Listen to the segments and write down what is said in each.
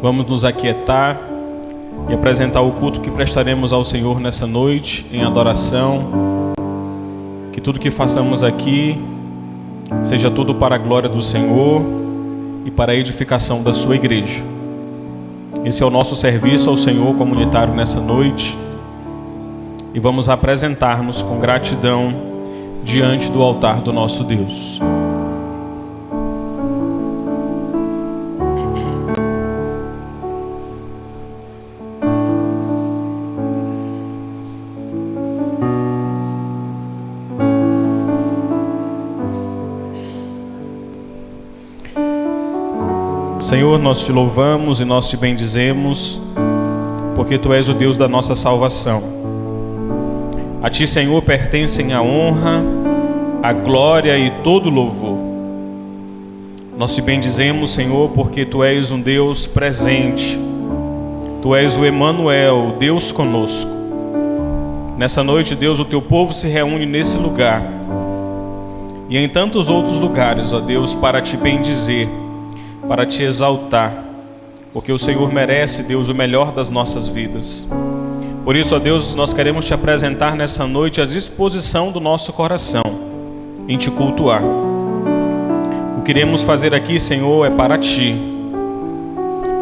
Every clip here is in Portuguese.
Vamos nos aquietar e apresentar o culto que prestaremos ao Senhor nessa noite, em adoração. Que tudo que façamos aqui seja tudo para a glória do Senhor e para a edificação da sua igreja. Esse é o nosso serviço ao Senhor comunitário nessa noite. E vamos apresentar-nos com gratidão diante do altar do nosso Deus. Senhor, nós te louvamos e nós te bendizemos, porque Tu és o Deus da nossa salvação. A Ti, Senhor, pertencem a honra, a glória e todo o louvor. Nós te bendizemos, Senhor, porque Tu és um Deus presente. Tu és o Emanuel, Deus conosco. Nessa noite, Deus, o Teu povo se reúne nesse lugar e em tantos outros lugares, ó Deus, para Te bendizer, para Te exaltar, porque o Senhor merece, Deus, o melhor das nossas vidas. Por isso, ó Deus, nós queremos Te apresentar nessa noite a disposição do nosso coração em Te cultuar. O que iremos fazer aqui, Senhor, é para Ti.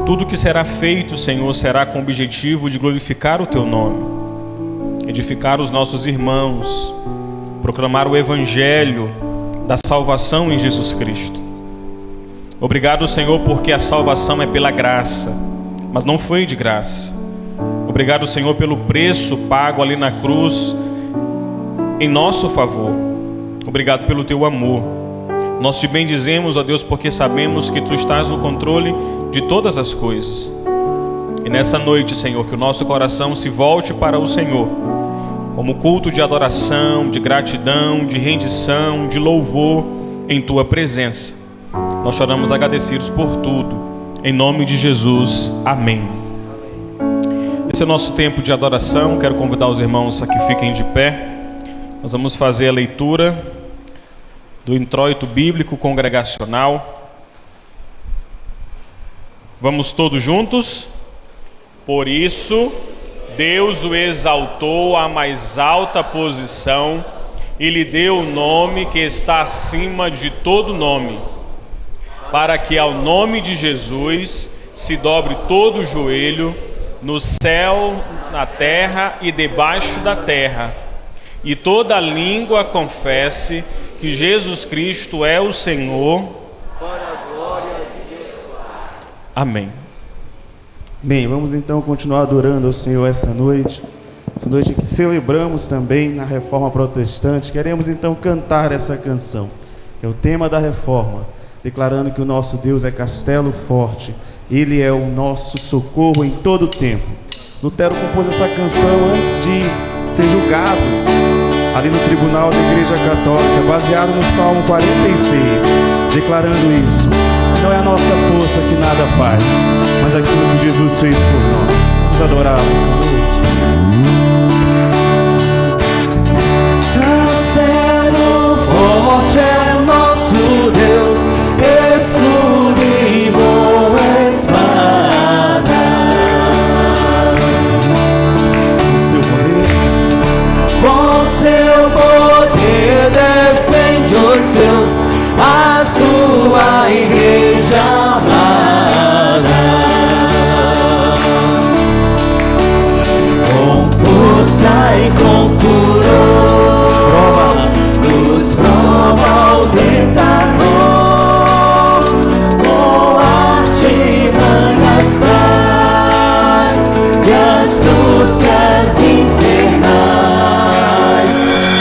Tudo que será feito, Senhor, será com o objetivo de glorificar o Teu nome, edificar os nossos irmãos, proclamar o Evangelho da salvação em Jesus Cristo. Obrigado, Senhor, porque a salvação é pela graça, mas não foi de graça. Obrigado, Senhor, pelo preço pago ali na cruz em nosso favor. Obrigado pelo Teu amor. Nós Te bendizemos, ó Deus, porque sabemos que Tu estás no controle de todas as coisas. E nessa noite, Senhor, que o nosso coração se volte para o Senhor, como culto de adoração, de gratidão, de rendição, de louvor em Tua presença. Nós choramos agradecidos por tudo, em nome de Jesus, amém. Esse é o nosso tempo de adoração. Quero convidar os irmãos a que fiquem de pé. Nós vamos fazer a leitura do introito bíblico congregacional. Vamos todos juntos? Por isso, Deus o exaltou à mais alta posição e lhe deu o nome que está acima de todo nome, para que ao nome de Jesus se dobre todo o joelho, no céu, na terra e debaixo da terra, e toda língua confesse que Jesus Cristo é o Senhor, para a glória de Deus Pai. Amém. Bem, vamos então continuar adorando ao Senhor essa noite que celebramos também na Reforma Protestante. Queremos então cantar essa canção, que é o tema da Reforma, declarando que o nosso Deus é castelo forte, Ele é o nosso socorro em todo o tempo. Lutero compôs essa canção antes de ser julgado ali no tribunal da Igreja Católica, baseado no Salmo 46, declarando isso: não é a nossa força que nada faz, mas aquilo que Jesus fez por nós. Vamos adorar essa noite. Castelo forte é nosso Deus, escudo e boa espada. Com seu poder defende os seus, a sua igreja amada. Com força e com furor nos prova o tentador, com artimanhas traz e astúcias infernais,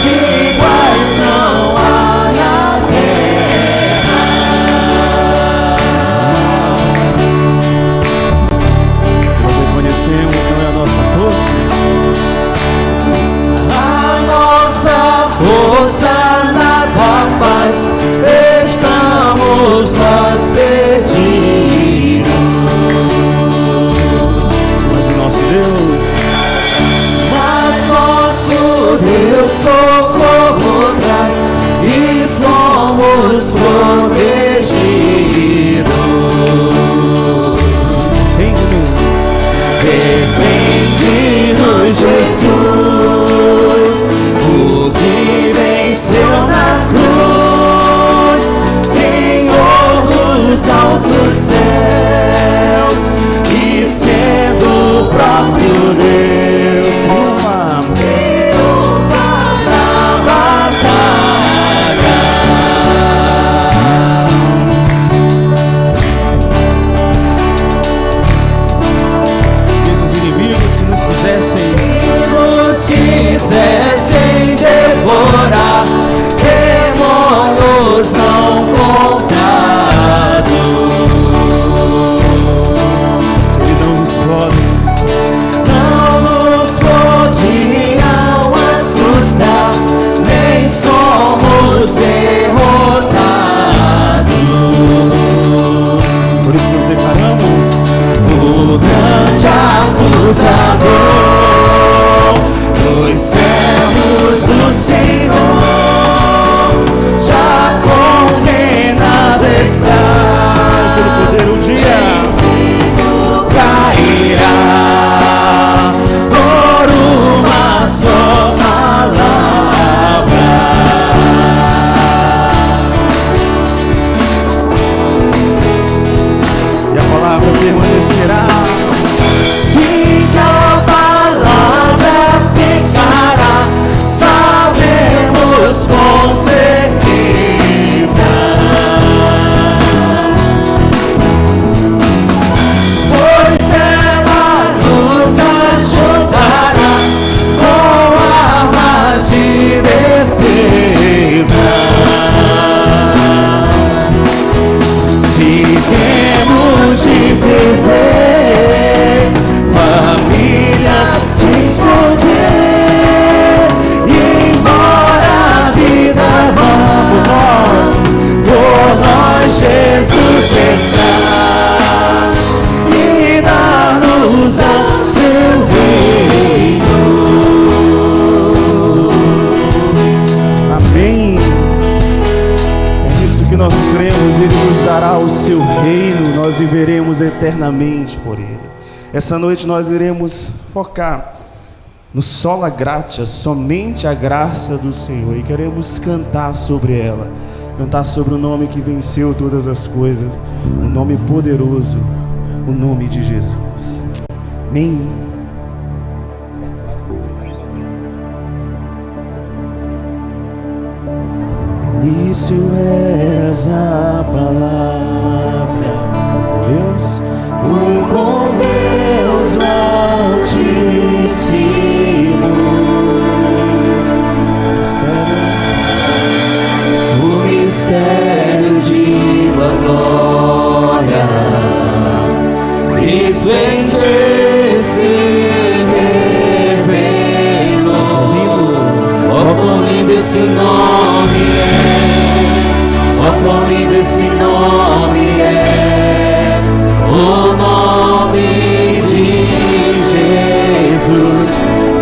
iguais não há na terra. Nós reconhecemos, não é a nossa força? A nossa força nada faz, estamos nós perdidos. Mas o nosso Deus, Mas nosso Deus socorro traz e somos protegidos. em e venceu na cruz, Senhor dos altos céus, e sendo o próprio Deus, triunfa na batalha. Diz os inimigos, se nos quisessem devorar, demônios não contados, Ele não nos pode, não nos podiam assustar, nem somos derrotados. por isso nos declaramos O grande acusador dos servos do Senhor já condenado está. pelo poder um dia Cairá por uma só palavra. e a palavra permanecerá. Sim, que a palavra ficará, sabemos com certeza, pois ela nos ajudará com armas de defesa. Se temos de perder famílias, explodir, e embora a vida vá por nós Jesus está, e dar-nos ao seu reino. Amém. É nisso que nós cremos. Ele nos dará o seu reino, nós viveremos eternamente por Ele. Essa noite nós iremos focar no sola gratia, somente a graça do Senhor, e queremos cantar sobre ela, cantar sobre o nome que venceu todas as coisas, o nome poderoso, o nome de Jesus. Amém. No início eras a palavra, Deus, Com Deus Altíssimo, o mistério de tua glória, Cristo em ti se revelou. Oh, quão lindo esse nome é! Oh, quão lindo esse nome é! O nome de Jesus,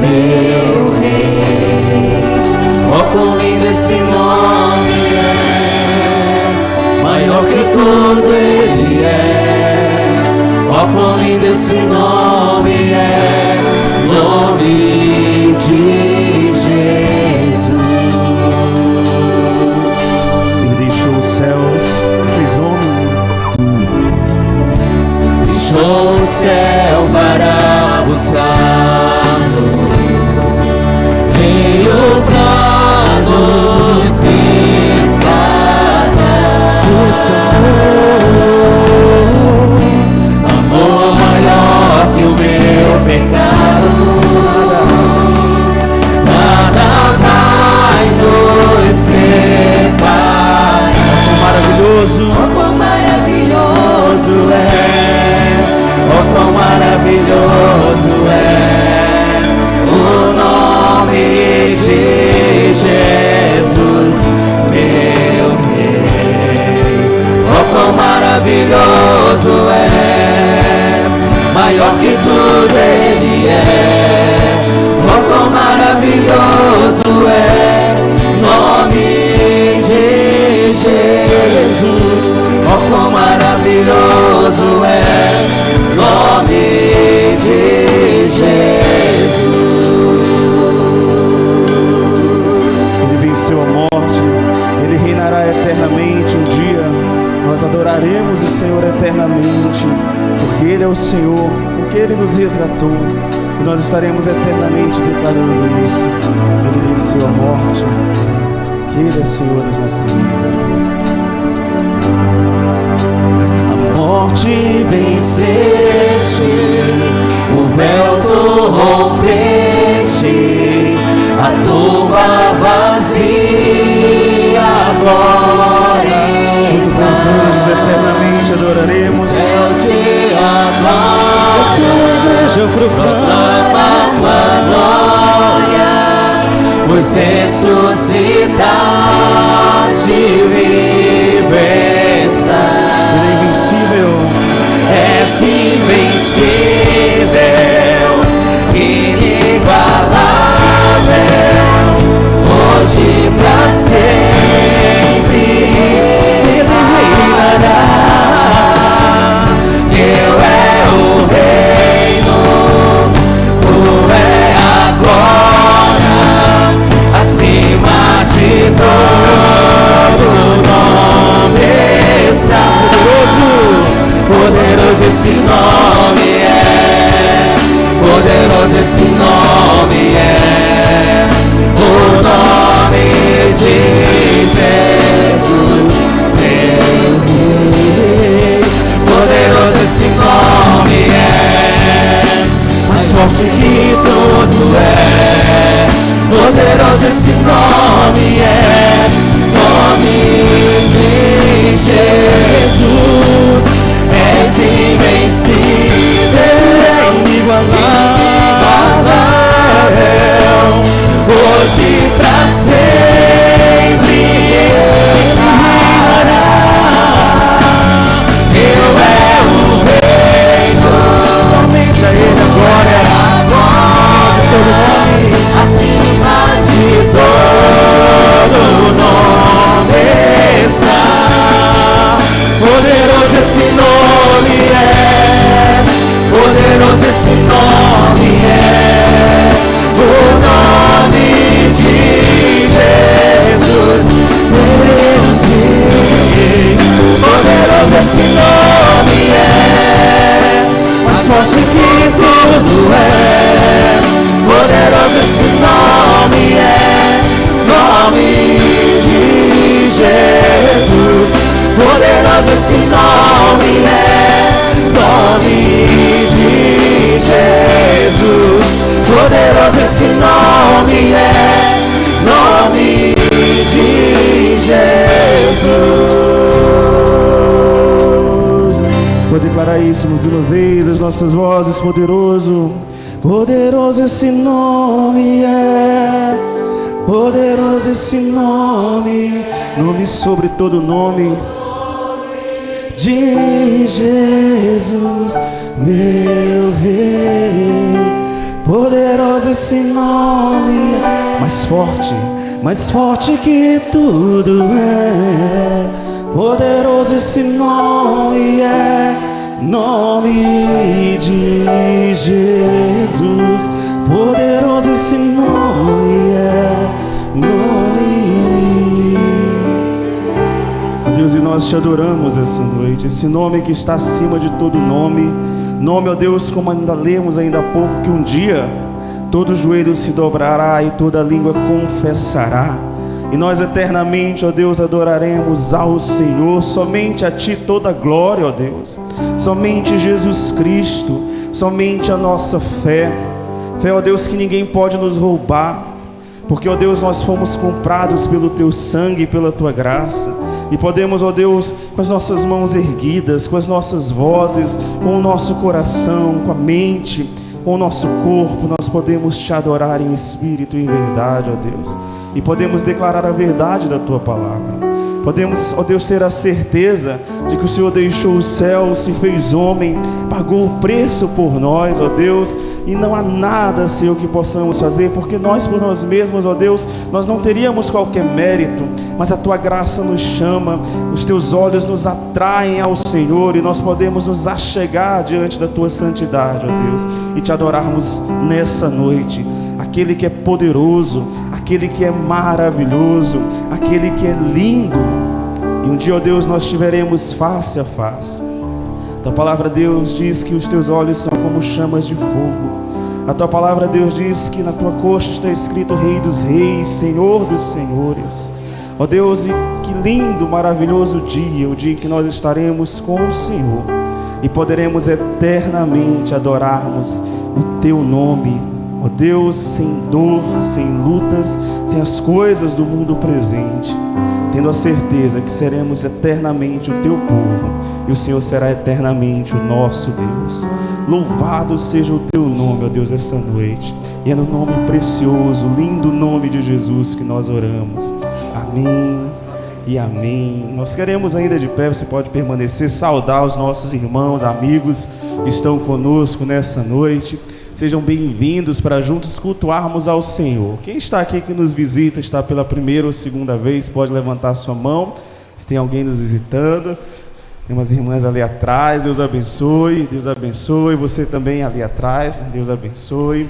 meu Rei. Oh, quão lindo esse nome é! Maior que tudo Ele é. Oh, quão lindo esse nome é! Nome de Jesus. Ele deixou os céus, se fez homem, Deixou o céu para buscar-nos, veio para nos resgatar. Amor maior que o meu pecado, nada vai nos separar. maravilhoso. Oh, quão maravilhoso é! Oh, quão maravilhoso é o nome de Jesus, meu Rei. Oh, quão maravilhoso é! Maior que tudo Ele é. Oh, quão maravilhoso é nome de Jesus. Oh, quão maravilhoso é nome de Jesus. Senhor eternamente, porque Ele é o Senhor, porque Ele nos resgatou, e nós estaremos eternamente declarando isso, que Ele venceu a morte, que Ele é Senhor das nossas vidas. A morte venceste, o véu tu rompeste, a tumba vazia agora junto com os anjos eternamente adoraremos. céu te adora, Igreja proclama tua glória, pois ressuscitaste, vivo estás. És invencível, inigualável, hoje pra sempre reinará. Teu é o reino, tu é a glória, acima de todo nome está. Poderoso esse nome é, poderoso esse nome é, o nome de Jesus, meu Rei. Poderoso esse nome é, mais forte que tudo é. Poderoso esse nome é, nome de Jesus. És invencível, inigualável, hoje pra sempre reinará. Teu é o reino, somente a Ele a glória, acima de todo nome está. Poderoso esse nome é, poderoso esse nome é, o nome de Jesus, Deus Reis. Poderoso esse nome é, mais forte que tudo é. Poderoso esse nome é, nome de Jesus. Poderoso esse nome é, nome de Jesus. Poderoso esse nome é, nome de Jesus. Vou declarar isso mais uma vez, as nossas vozes, poderoso. Poderoso esse nome é, poderoso esse nome, nome sobre todo nome de Jesus, meu Rei. Poderoso esse nome, mais forte que tudo é. Poderoso esse nome é, nome de Jesus. Poderoso esse nome é, nome. Deus, e nós te adoramos essa noite. Esse nome que está acima de todo nome. Nome, ó Deus, como ainda lemos ainda há pouco, que um dia todo joelho se dobrará e toda língua confessará. E nós eternamente, ó Deus, adoraremos ao Senhor. Somente a Ti toda glória, ó Deus. Somente Jesus Cristo. Somente a nossa fé. Fé, ó Deus, que ninguém pode nos roubar. Porque, ó Deus, nós fomos comprados pelo Teu sangue e pela Tua graça. E podemos, ó Deus, com as nossas mãos erguidas, com as nossas vozes, com o nosso coração, com a mente, com o nosso corpo, nós podemos Te adorar em espírito e em verdade, ó Deus. E podemos declarar a verdade da Tua palavra. Podemos, ó Deus, ter a certeza de que o Senhor deixou o céu, se fez homem, pagou o preço por nós, ó Deus. E não há nada, Senhor, que possamos fazer, porque nós por nós mesmos, ó Deus, nós não teríamos qualquer mérito, mas a Tua graça nos chama, os Teus olhos nos atraem ao Senhor, e nós podemos nos achegar diante da Tua santidade, ó Deus, e Te adorarmos nessa noite. Aquele que é poderoso, aquele que é maravilhoso, aquele que é lindo. E um dia, ó Deus, nós estiveremos face a face. Tua palavra, Deus, diz que os teus olhos são como chamas de fogo. A tua palavra, Deus, diz que na tua coxa está escrito Rei dos Reis, Senhor dos Senhores. Ó Deus, e que lindo, maravilhoso dia, o dia em que nós estaremos com o Senhor e poderemos eternamente adorarmos o teu nome. Ó Deus, sem dor, sem lutas, sem as coisas do mundo presente, tendo a certeza que seremos eternamente o teu povo e o Senhor será eternamente o nosso Deus. Louvado seja o teu nome, ó Deus, essa noite. E é no nome precioso, lindo nome de Jesus que nós oramos. Amém e amém. Nós queremos ainda de pé, você pode permanecer, saudar os nossos irmãos, amigos que estão conosco nessa noite. Sejam bem-vindos para juntos cultuarmos ao Senhor. Quem está aqui que nos visita, está pela primeira ou segunda vez, pode levantar sua mão. Se tem alguém nos visitando, tem umas irmãs ali atrás, Deus abençoe, Deus abençoe. Você também ali atrás, Deus abençoe.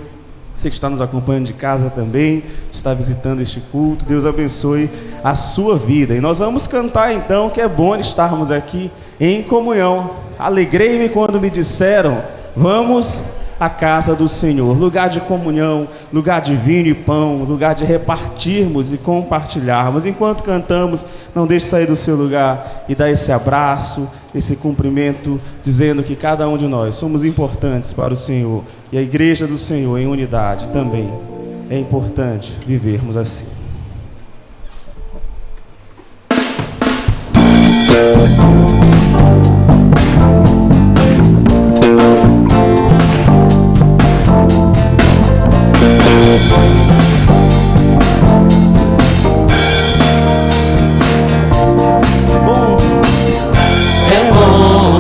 Você que está nos acompanhando de casa também, está visitando este culto, Deus abençoe a sua vida. E nós vamos cantar então, que é bom estarmos aqui em comunhão. Alegrei-me quando me disseram, vamos à casa do Senhor, lugar de comunhão, lugar de vinho e pão, lugar de repartirmos e compartilharmos. Enquanto cantamos, não deixe sair do seu lugar e dar esse abraço, esse cumprimento, dizendo que cada um de nós somos importantes para o Senhor e a igreja do Senhor em unidade também. É importante vivermos assim.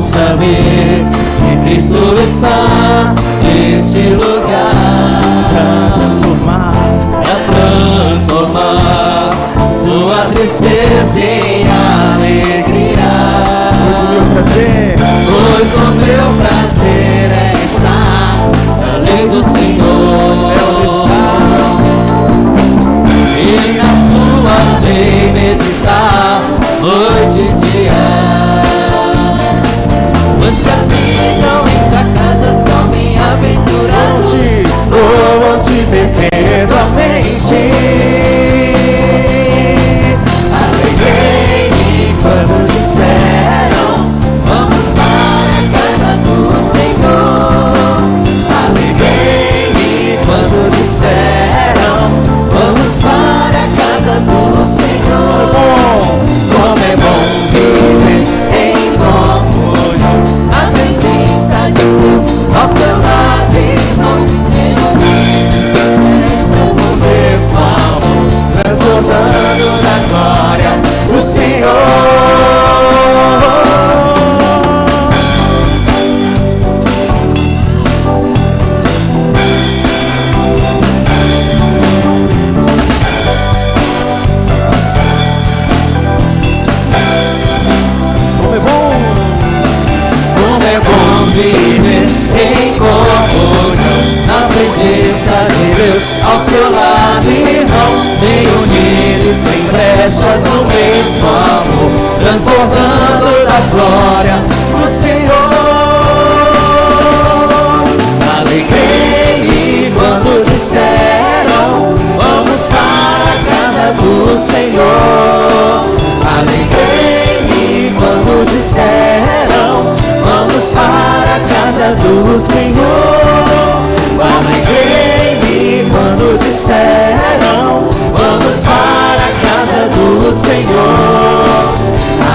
Saber que Cristo está neste lugar para transformar sua tristeza em alegria. Pois o meu prazer é estar além do Senhor e na sua lei meditar noite e dia. Os caminham em tua casa são bem-aventurados, louvam-te perpetuamente. Alegrei-me quando disseram, vamos para a casa do Senhor. Alegrei-me quando disseram, vamos para a casa do Senhor. Como é bom viver em comunhão, a presença de Deus ao seu lado, irmão. No mesmo amor, transbordando na glória do Senhor. Viver em comunhão, na presença de Deus ao seu lado, irmão, bem unidos, sem brechas, no mesmo amor, transbordando da glória do Senhor. Alegrei-me quando disseram, vamos para a casa do Senhor. Alegrei-me quando disseram, vamos para a casa do Senhor. Alegrei-me quando disseram, vamos para a casa do Senhor.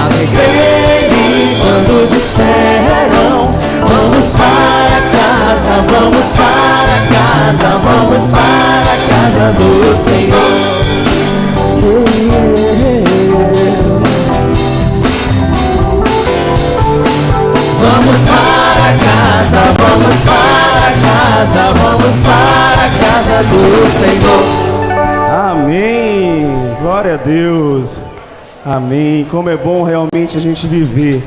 Alegrei-me quando disseram, vamos para a casa, vamos para a casa, vamos para a casa do Senhor. Vamos para casa, vamos para casa, vamos para a casa do Senhor. Amém, glória a Deus, amém. Como é bom realmente a gente viver,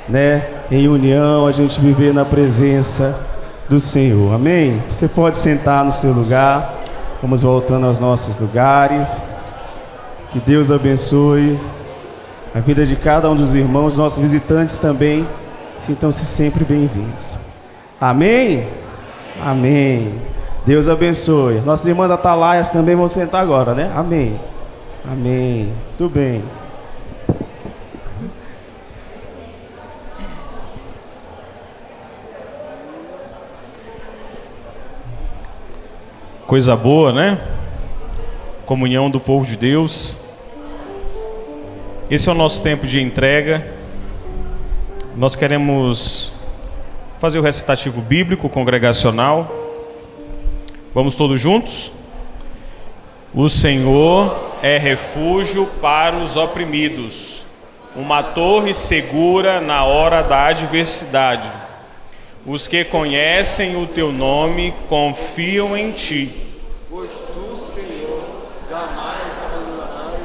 né, em união, a gente viver na presença do Senhor, amém. Você pode sentar no seu lugar, vamos voltando aos nossos lugares. Que Deus abençoe a vida de cada um dos irmãos, nossos visitantes também. Sintam-se sempre bem-vindos. Amém? Amém. Deus abençoe. Nossas irmãs atalaias também vão sentar agora, né? Amém. Amém. Tudo bem. Coisa boa, né? Comunhão do povo de Deus. Esse é o nosso tempo de entrega. Nós queremos fazer o recitativo bíblico congregacional. Vamos todos juntos? O Senhor é refúgio para os oprimidos, uma torre segura na hora da adversidade. Os que conhecem o teu nome confiam em ti. Pois tu, Senhor, jamais abandonarás.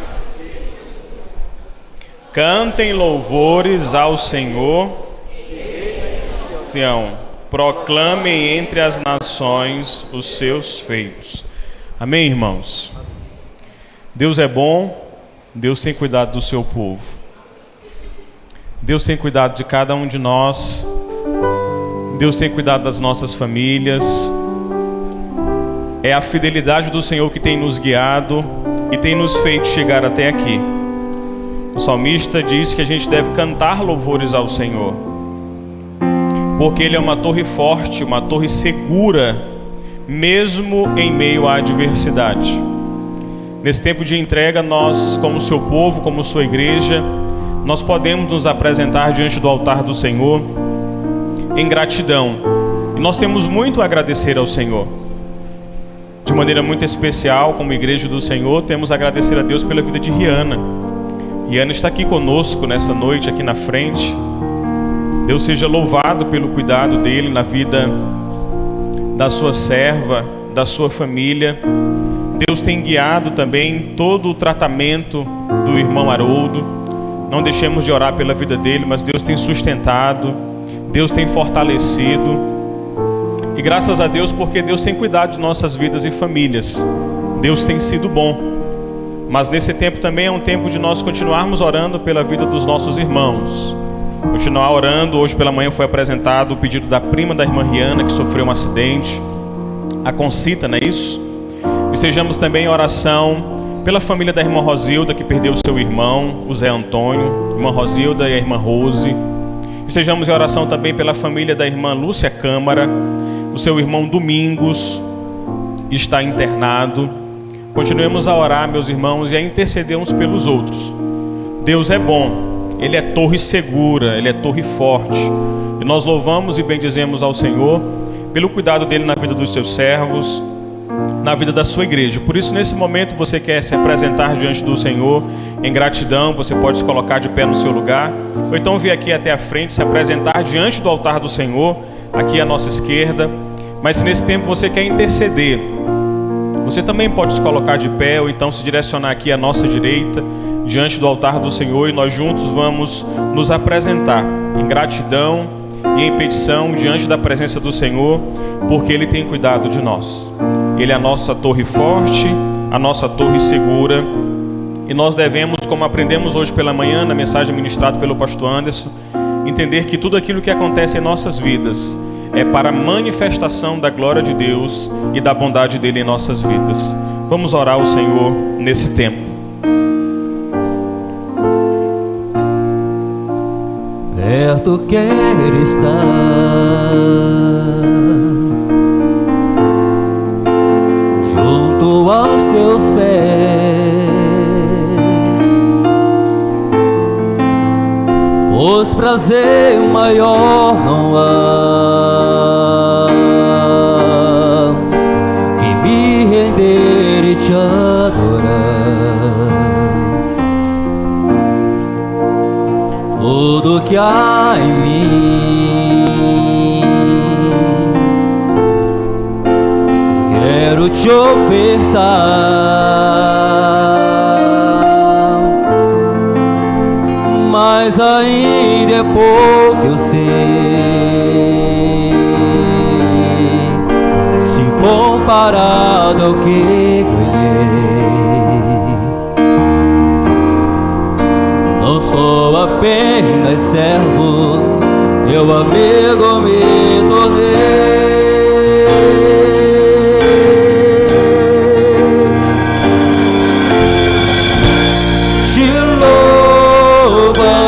Cantem louvores ao Senhor, Sião. Proclamem entre as nações os seus feitos. Amém, irmãos? Deus é bom, Deus tem cuidado do seu povo. Deus tem cuidado de cada um de nós. Deus tem cuidado das nossas famílias. É a fidelidade do Senhor que tem nos guiado e tem nos feito chegar até aqui. O salmista diz que a gente deve cantar louvores ao Senhor, porque Ele é uma torre forte, uma torre segura, mesmo em meio à adversidade. Nesse tempo de entrega, nós, como seu povo, como sua igreja, nós podemos nos apresentar diante do altar do Senhor em gratidão. E nós temos muito a agradecer ao Senhor. De maneira muito especial, como igreja do Senhor, temos a agradecer a Deus pela vida de Riana. Riana está aqui conosco nessa noite, aqui na frente. Deus seja louvado pelo cuidado dele na vida da sua serva, da sua família. Deus tem guiado também todo o tratamento do irmão Haroldo. Não deixemos de orar pela vida dele, mas Deus tem sustentado, Deus tem fortalecido. E graças a Deus, porque Deus tem cuidado de nossas vidas e famílias. Deus tem sido bom. Mas nesse tempo também é um tempo de nós continuarmos orando pela vida dos nossos irmãos. Continuar orando. Hoje pela manhã foi apresentado o pedido da prima da irmã Riana, que sofreu um acidente, a Concita, não é isso? Estejamos também em oração pela família da irmã Rosilda, que perdeu o seu irmão, o Zé Antônio, irmã Rosilda e a irmã Rose. Estejamos em oração também pela família da irmã Lúcia Câmara. O seu irmão Domingos está internado. Continuemos a orar, meus irmãos, e a interceder uns pelos outros. Deus é bom, Ele é torre segura, Ele é torre forte. E nós louvamos e bendizemos ao Senhor pelo cuidado dEle na vida dos seus servos, na vida da sua igreja. Por isso, nesse momento, você quer se apresentar diante do Senhor em gratidão, você pode se colocar de pé no seu lugar, ou então vir aqui até a frente, se apresentar diante do altar do Senhor, aqui à nossa esquerda. Mas se nesse tempo você quer interceder, você também pode se colocar de pé, ou então se direcionar aqui à nossa direita, diante do altar do Senhor, e nós juntos vamos nos apresentar em gratidão e em petição diante da presença do Senhor, porque Ele tem cuidado de nós. Ele é a nossa torre forte, a nossa torre segura, e nós devemos, como aprendemos hoje pela manhã na mensagem ministrada pelo pastor Anderson, entender que tudo aquilo que acontece em nossas vidas é para a manifestação da glória de Deus e da bondade dele em nossas vidas. Vamos orar ao Senhor nesse tempo. Perto quero estar, junto aos teus pés, pois prazer maior não há que me render e te adorar. Tudo que há em mim quero te ofertar, mas ainda é pouco, eu sei, se comparado ao que ganhei. Não sou apenas servo, meu amigo me tornei. Te louvarei,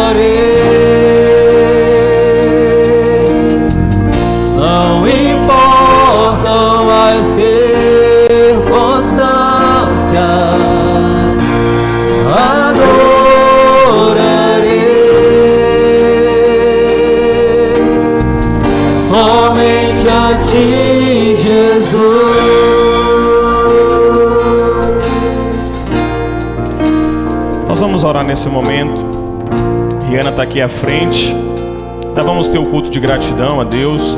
não importam as circunstâncias, adorarei somente a ti, Jesus. Nós vamos orar nesse momento. Rihanna está aqui à frente. Nós vamos ter o culto de gratidão a Deus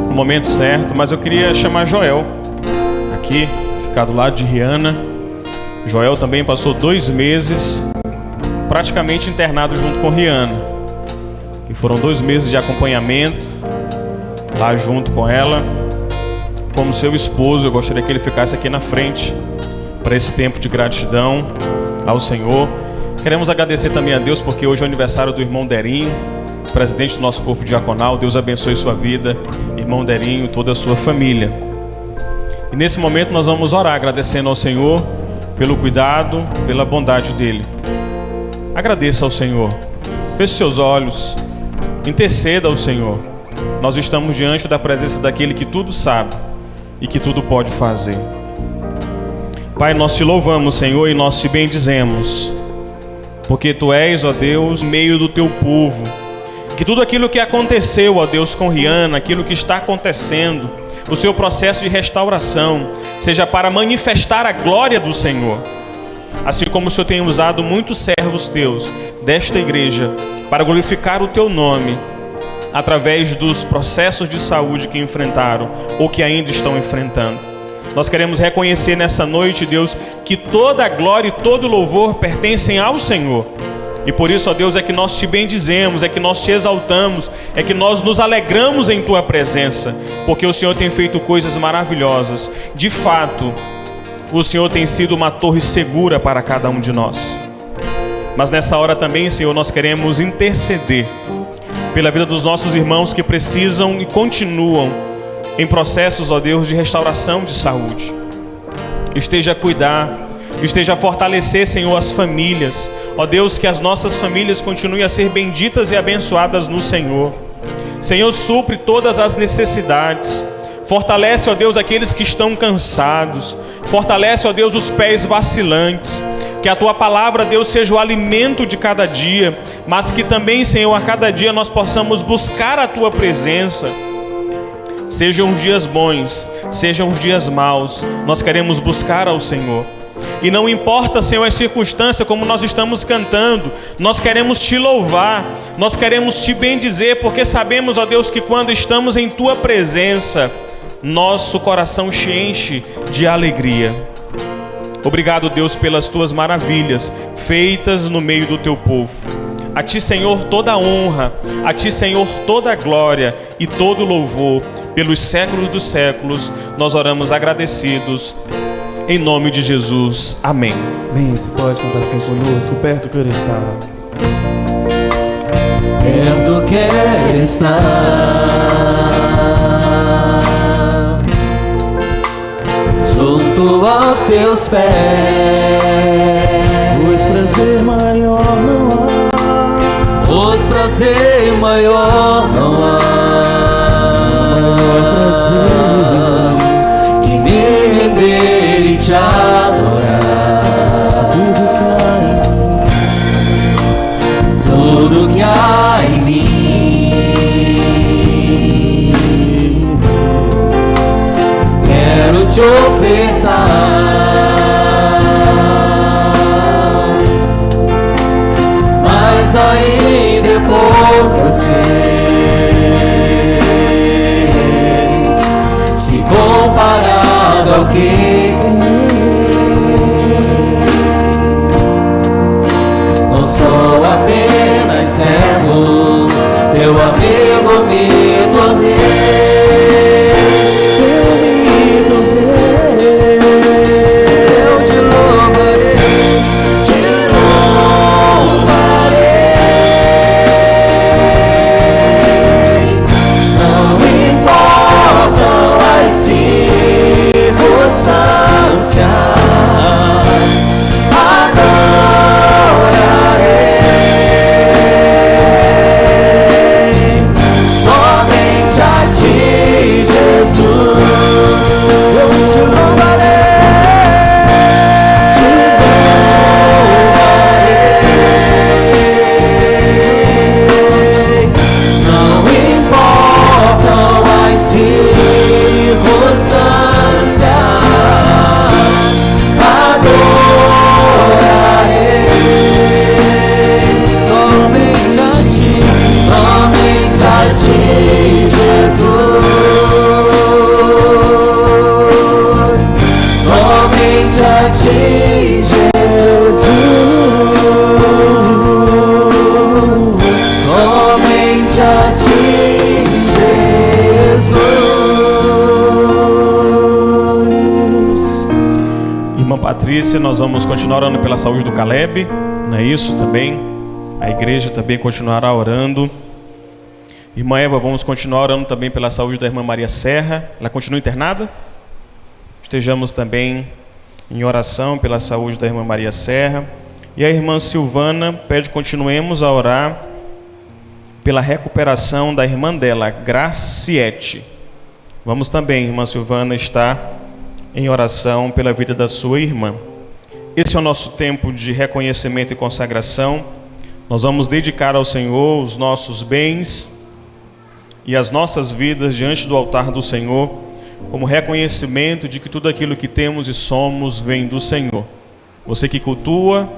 no momento certo, mas eu queria chamar Joel aqui, ficar do lado de Rihanna. Joel também passou 2 meses praticamente internado junto com Rihanna, e foram 2 meses de acompanhamento lá junto com ela. Como seu esposo, eu gostaria que ele ficasse aqui na frente para esse tempo de gratidão ao Senhor. Queremos agradecer também a Deus porque hoje é o aniversário do irmão Derinho, presidente do nosso corpo diaconal. Deus abençoe sua vida, irmão Derinho, toda a sua família. E nesse momento nós vamos orar agradecendo ao Senhor pelo cuidado, pela bondade dele. Agradeça ao Senhor, feche seus olhos, interceda ao Senhor. Nós estamos diante da presença daquele que tudo sabe e que tudo pode fazer. Pai, nós te louvamos, Senhor, e nós te bendizemos, porque tu és, ó Deus, meio do teu povo. Que tudo aquilo que aconteceu, ó Deus, com Rihanna, aquilo que está acontecendo, o seu processo de restauração, seja para manifestar a glória do Senhor. Assim como o Senhor tem usado muitos servos teus desta igreja para glorificar o teu nome, através dos processos de saúde que enfrentaram ou que ainda estão enfrentando. Nós queremos reconhecer nessa noite, Deus, que toda a glória e todo o louvor pertencem ao Senhor. E por isso, ó Deus, é que nós te bendizemos, é que nós te exaltamos, é que nós nos alegramos em tua presença, porque o Senhor tem feito coisas maravilhosas. De fato, o Senhor tem sido uma torre segura para cada um de nós. Mas nessa hora também, Senhor, nós queremos interceder pela vida dos nossos irmãos que precisam e continuam em processos, ó Deus, de restauração de saúde. Esteja a cuidar, esteja a fortalecer, Senhor, as famílias. Ó Deus, que as nossas famílias continuem a ser benditas e abençoadas no Senhor. Senhor, supre todas as necessidades. Fortalece, ó Deus, aqueles que estão cansados. Fortalece, ó Deus, os pés vacilantes. Que a tua palavra, Deus, seja o alimento de cada dia, mas que também, Senhor, a cada dia nós possamos buscar a tua presença. Sejam os dias bons, sejam os dias maus, nós queremos buscar ao Senhor. E não importa, Senhor, as circunstâncias, como nós estamos cantando, nós queremos te louvar, nós queremos te bendizer, porque sabemos, ó Deus, que quando estamos em tua presença, nosso coração se enche de alegria. Obrigado, Deus, pelas tuas maravilhas feitas no meio do teu povo. A ti, Senhor, toda a honra, a ti, Senhor, toda a glória e todo o louvor. Pelos séculos dos séculos, nós oramos agradecidos, em nome de Jesus. Amém. Amém. Você pode cantar assim conosco, perto que ele está. Perto quer estar, junto aos teus pés, Pois prazer maior não há, pois prazer maior não há, que me render e te adorar. Tudo que há em mim, quero te ofertar, mas ainda é pouco eu sei, se comparado ao que não sou apenas servo, teu amigo me tornei. Eu te louvarei, te louvarei. vice, nós vamos continuar orando pela saúde do Caleb, não é isso também? A igreja também continuará orando. Irmã Eva, vamos continuar orando também pela saúde da irmã Maria Serra. Ela continua internada? Estejamos também em oração pela saúde da irmã Maria Serra. E a irmã Silvana pede que continuemos a orar pela recuperação da irmã dela, Graciete. Vamos também, irmã Silvana, estar em oração pela vida da sua irmã. Esse é o nosso tempo de reconhecimento e consagração. Nós vamos dedicar ao Senhor os nossos bens e as nossas vidas diante do altar do Senhor, como reconhecimento de que tudo aquilo que temos e somos vem do Senhor. Você que cultua,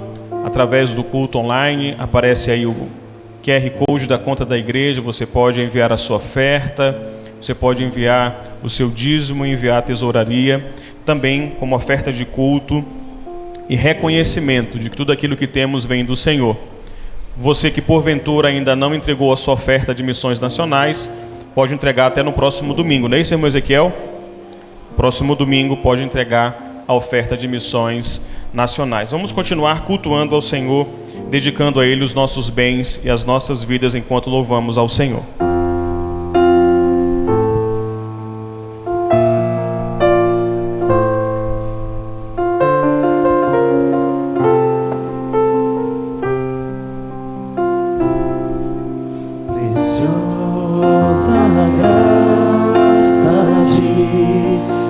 através do culto online, aparece aí o QR Code da conta da igreja, você pode enviar a sua oferta, você pode enviar o seu dízimo, enviar a tesouraria, também como oferta de culto e reconhecimento de que tudo aquilo que temos vem do Senhor. Você que porventura ainda não entregou a sua oferta de missões nacionais, pode entregar até no próximo domingo, não é isso, irmão Ezequiel? Próximo domingo pode entregar a oferta de missões nacionais. Vamos continuar cultuando ao Senhor, dedicando a Ele os nossos bens e as nossas vidas enquanto louvamos ao Senhor.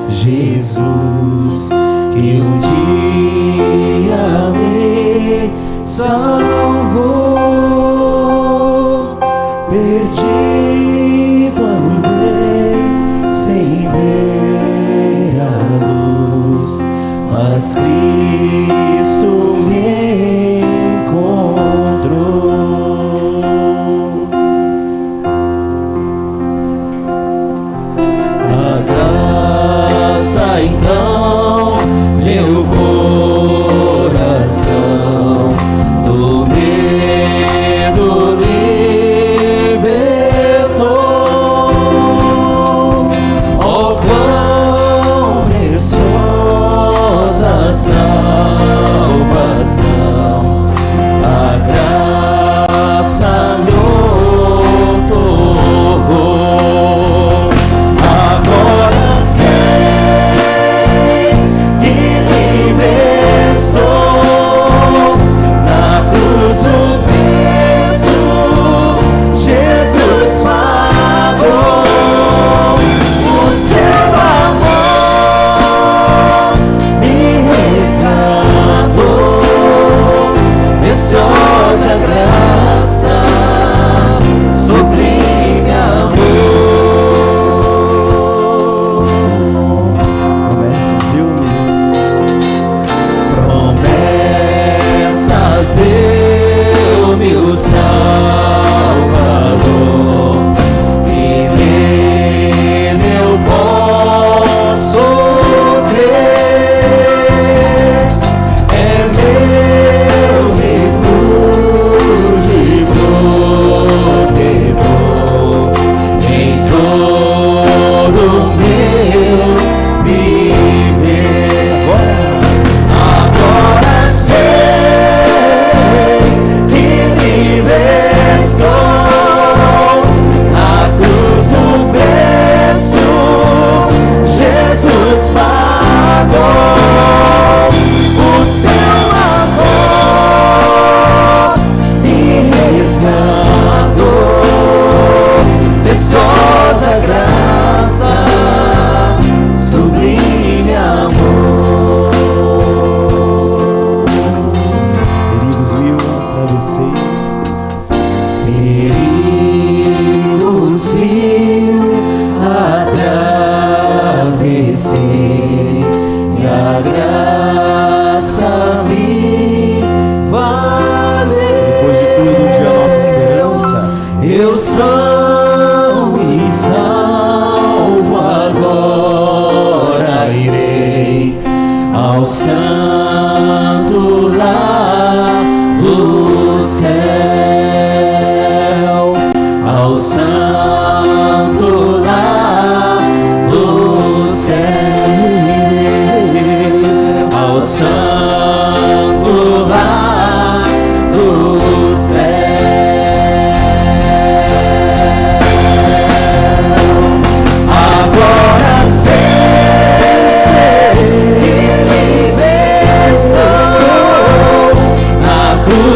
Jesus, que um dia me salvou, perdido andei sem ver a luz, mas Cristo me encontrou. A graça então meu coração do medo libertou. Oh, quão preciosa salvação, a graça me otorgou. Agora sei que livre estou, na cruz o preço Jesus pagou. O seu amor me resgatou, preciosa graça, sublime amor. Promessas deu-me, promessas deu-me o Salvador, e nele eu posso crer. É meu refúgio e protetor em todo meu viver. Agora sei que livre estou, na cruz o preço Jesus pagou. O seu amor me resgatou, preciosa graça, sublime amor. Perigos mil atravessei, perigos mil atravessei, e a graça me valeu. Depois de tudo, um dia a nossa esperança, eu sou e salvo, agora irei ao santo lar do céu, ao santo lar do céu, ao santo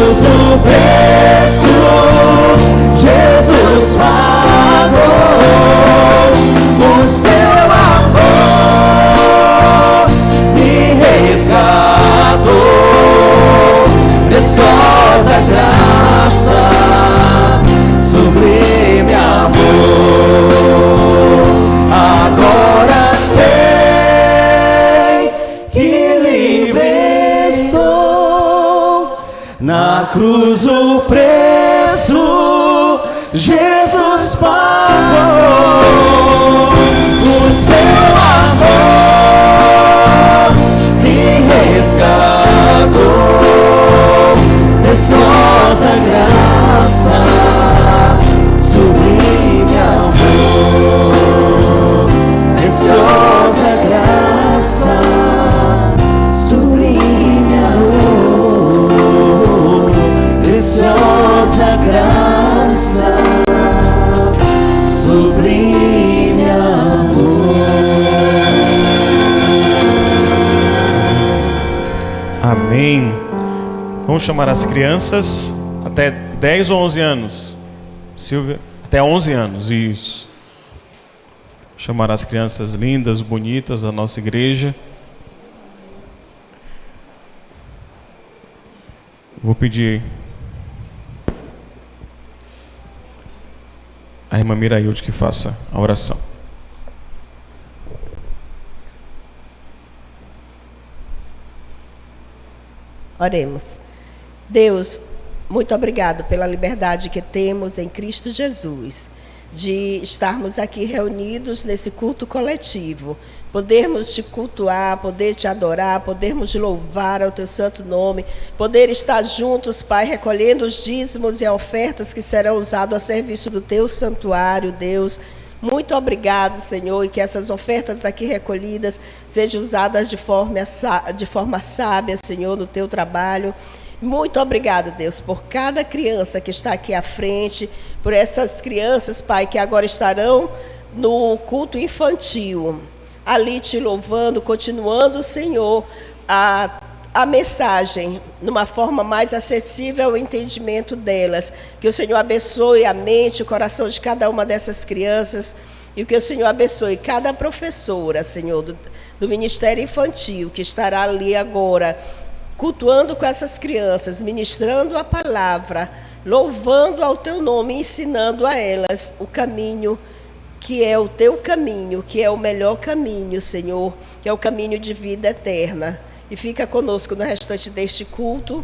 cruz o preço Jesus pagou, o seu amor me resgatou, preciosa graça, sublime amor. Agora sei que livre estou, na cruz o preço Jesus pagou, o seu amor me resgatou, preciosa graça, sublime amor, preciosa graça, sublime amor, preciosa graça, sublime amor. Amém. Vamos chamar as crianças até 10 ou 11 anos. Silvia, até 11 anos, isso. Chamar as crianças lindas, bonitas da nossa igreja. Vou pedir a irmã Mirailde que faça a oração. Oremos. Deus, muito obrigado pela liberdade que temos em Cristo Jesus, de estarmos aqui reunidos nesse culto coletivo, podermos te cultuar, poder te adorar, podermos louvar ao teu santo nome, poder estar juntos, Pai, recolhendo os dízimos e ofertas que serão usados a serviço do teu santuário, Deus. Muito obrigado, Senhor, e que essas ofertas aqui recolhidas sejam usadas de forma sábia, Senhor, no teu trabalho. Muito obrigado, Deus, por cada criança que está aqui à frente, por essas crianças, Pai, que agora estarão no culto infantil, ali te louvando, continuando, Senhor, a mensagem, numa forma mais acessível ao entendimento delas. Que o Senhor abençoe a mente, o coração de cada uma dessas crianças, e que o Senhor abençoe cada professora, Senhor, do Ministério Infantil, que estará ali agora, cultuando com essas crianças, ministrando a palavra, louvando ao teu nome, ensinando a elas o caminho que é o teu caminho, que é o melhor caminho, Senhor, que é o caminho de vida eterna. E fica conosco no restante deste culto,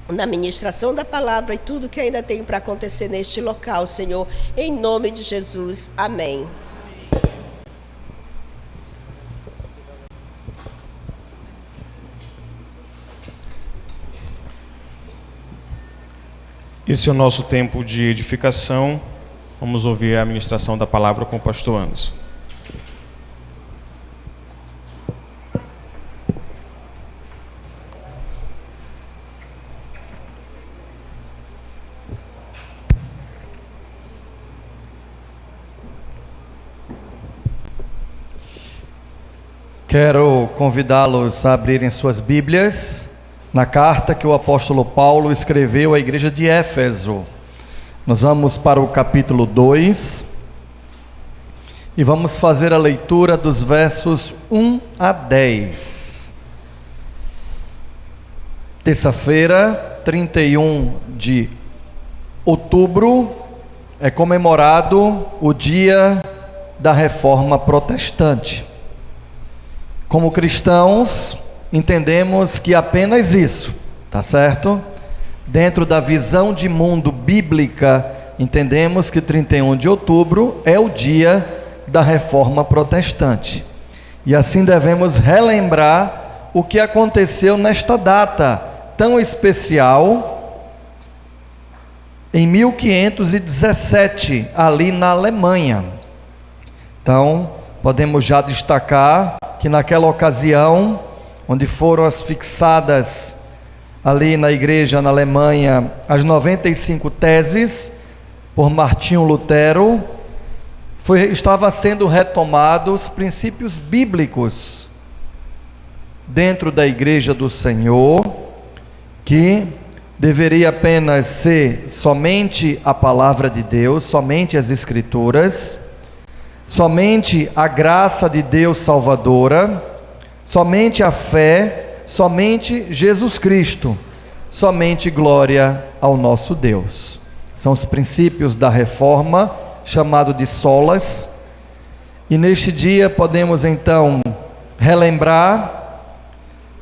na ministração da palavra e tudo que ainda tem para acontecer neste local, Senhor, em nome de Jesus. Amém. Esse é o nosso tempo de edificação. Vamos ouvir a ministração da palavra com o pastor Anderson. Quero convidá-los a abrirem suas Bíblias na carta que o apóstolo Paulo escreveu à igreja de Éfeso. Nós vamos para o capítulo 2 e vamos fazer a leitura dos versos 1 a 10. Terça-feira, 31 de outubro, é comemorado o dia da Reforma Protestante. Como cristãos, entendemos que apenas isso, tá certo? Dentro da visão de mundo bíblica, entendemos que 31 de outubro é o dia da Reforma Protestante. E assim devemos relembrar o que aconteceu nesta data tão especial, em 1517, ali na Alemanha. Então, podemos já destacar que naquela ocasião, onde foram fixadas ali na igreja na Alemanha as 95 teses por Martinho Lutero, estava sendo retomados os princípios bíblicos dentro da igreja do Senhor, que deveria apenas ser somente a palavra de Deus, somente as Escrituras, somente a graça de Deus salvadora, somente a fé, somente Jesus Cristo, somente glória ao nosso Deus. São os princípios da reforma, chamado de solas, e neste dia podemos então relembrar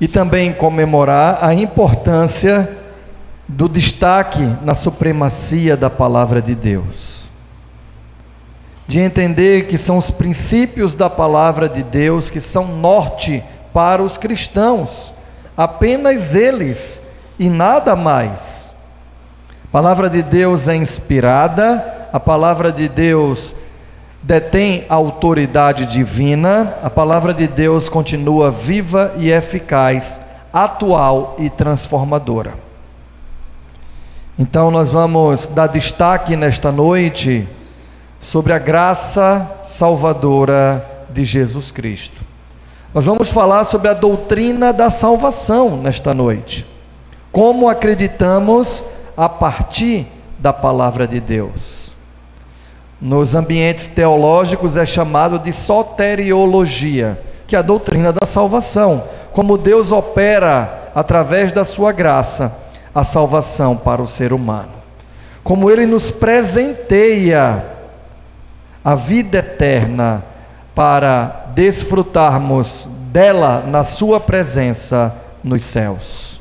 e também comemorar a importância do destaque na supremacia da palavra de Deus, de entender que são os princípios da palavra de Deus que são norte para os cristãos, apenas eles e nada mais. A palavra de Deus é inspirada, a palavra de Deus detém autoridade divina, a palavra de Deus continua viva e eficaz, atual e transformadora. Então nós vamos dar destaque nesta noite sobre a graça salvadora de Jesus Cristo. Nós vamos falar sobre a doutrina da salvação nesta noite. Como acreditamos a partir da palavra de Deus. Nos ambientes teológicos é chamado de soteriologia, que é a doutrina da salvação. Como Deus opera através da sua graça a salvação para o ser humano. Como Ele nos presenteia a vida eterna para desfrutarmos dela na sua presença nos céus.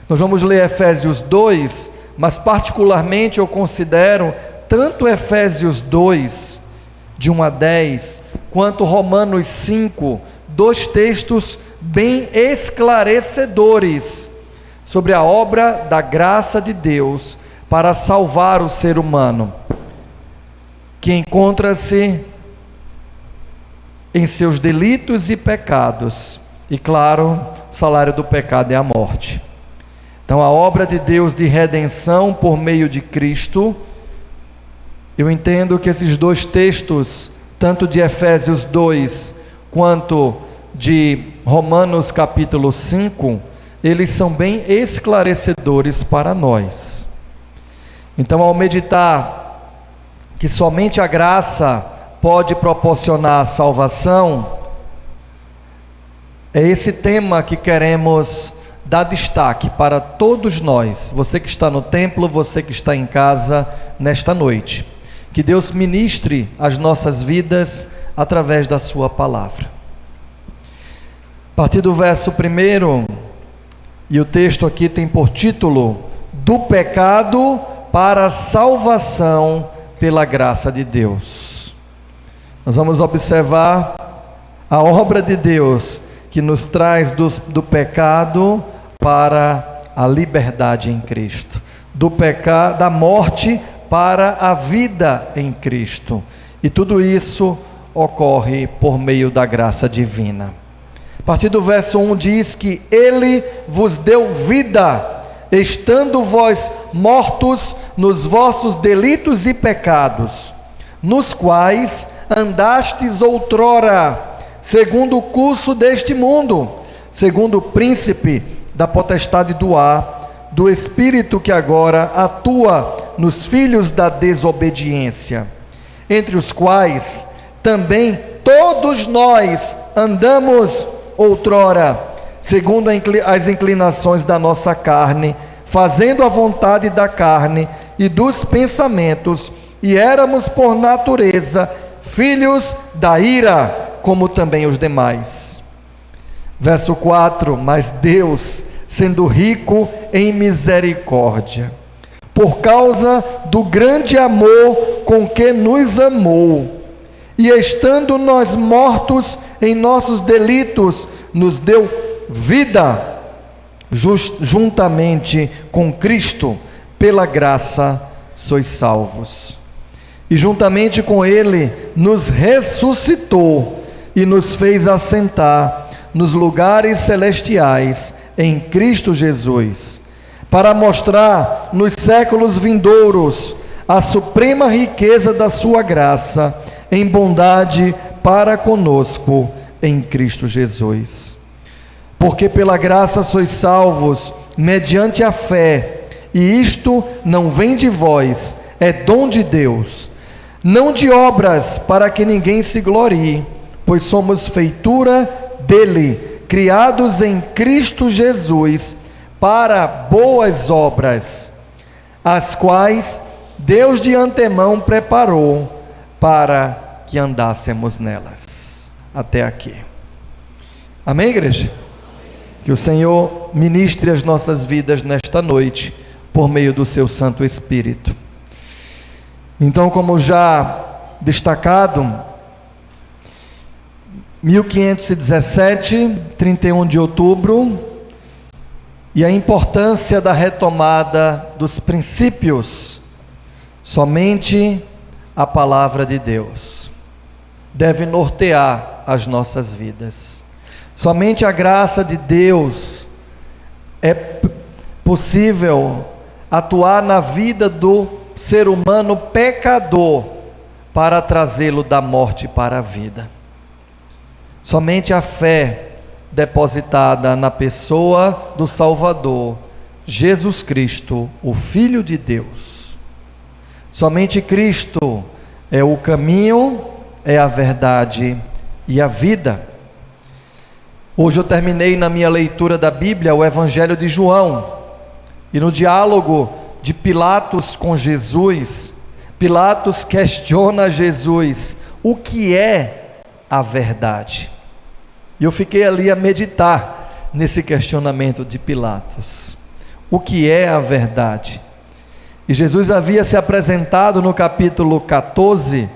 Nós vamos ler Efésios 2, mas particularmente eu considero tanto Efésios 2, de 1 a 10, quanto Romanos 5, dois textos bem esclarecedores sobre a obra da graça de Deus para salvar o ser humano, que encontra-se em seus delitos e pecados, e claro, o salário do pecado é a morte. Então a obra de Deus de redenção por meio de Cristo, eu entendo que esses dois textos, tanto de Efésios 2, quanto de Romanos capítulo 5, eles são bem esclarecedores para nós. Então, ao meditar que somente a graça pode proporcionar a salvação, é esse tema que queremos dar destaque para todos nós, você que está no templo, você que está em casa nesta noite. Que Deus ministre as nossas vidas através da sua palavra. A partir do verso 1, e o texto aqui tem por título: do pecado para a salvação pela graça de Deus. Nós vamos observar a obra de Deus que nos traz do pecado para a liberdade em Cristo, do pecado, da morte para a vida em Cristo, e tudo isso ocorre por meio da graça divina. A partir do verso 1 diz que Ele vos deu vida, estando vós mortos nos vossos delitos e pecados, nos quais andastes outrora, segundo o curso deste mundo, segundo o príncipe da potestade do ar, do espírito que agora atua nos filhos da desobediência, entre os quais também todos nós andamos outrora, segundo as inclinações da nossa carne, fazendo a vontade da carne e dos pensamentos, e éramos por natureza filhos da ira, como também os demais. Verso 4: mas Deus, sendo rico em misericórdia, por causa do grande amor com que nos amou, e estando nós mortos em nossos delitos, nos deu vida juntamente com Cristo. Pela graça sois salvos. E juntamente com Ele nos ressuscitou e nos fez assentar nos lugares celestiais em Cristo Jesus, para mostrar nos séculos vindouros a suprema riqueza da sua graça em bondade para conosco em Cristo Jesus. Porque pela graça sois salvos mediante a fé, e isto não vem de vós, é dom de Deus. Não de obras, para que ninguém se glorie, pois somos feitura dele, criados em Cristo Jesus, para boas obras, as quais Deus de antemão preparou para que andássemos nelas. Até aqui. Amém, igreja? Que o Senhor ministre as nossas vidas nesta noite, por meio do seu Santo Espírito. Então, como já destacado, 1517, 31 de outubro, e a importância da retomada dos princípios. Somente a palavra de Deus deve nortear as nossas vidas. Somente a graça de Deus é possível atuar na vida do ser humano pecador para trazê-lo da morte para a vida. Somente a fé depositada na pessoa do Salvador, Jesus Cristo, o Filho de Deus. Somente Cristo é o caminho, é a verdade e a vida. Hoje eu terminei na minha leitura da Bíblia o Evangelho de João, e no diálogo de Pilatos com Jesus, Pilatos questiona Jesus: o que é a verdade? E eu fiquei ali a meditar nesse questionamento de Pilatos. O que é a verdade? E Jesus havia se apresentado no capítulo 14,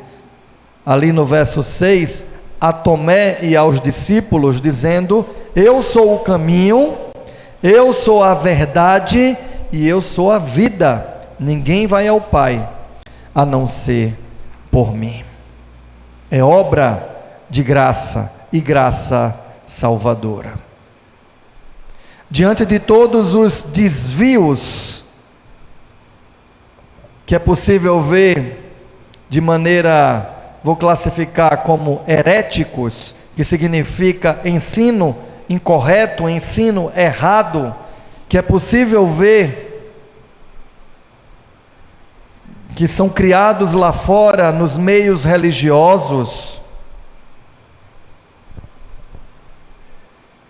ali no verso 6, a Tomé e aos discípulos, dizendo: eu sou o caminho, eu sou a verdade e eu sou a vida. Ninguém vai ao Pai a não ser por mim. É obra de graça e graça salvadora. Diante de todos os desvios que é possível ver de maneira, vou classificar como heréticos, que significa ensino incorreto, ensino errado, que é possível ver que são criados lá fora nos meios religiosos,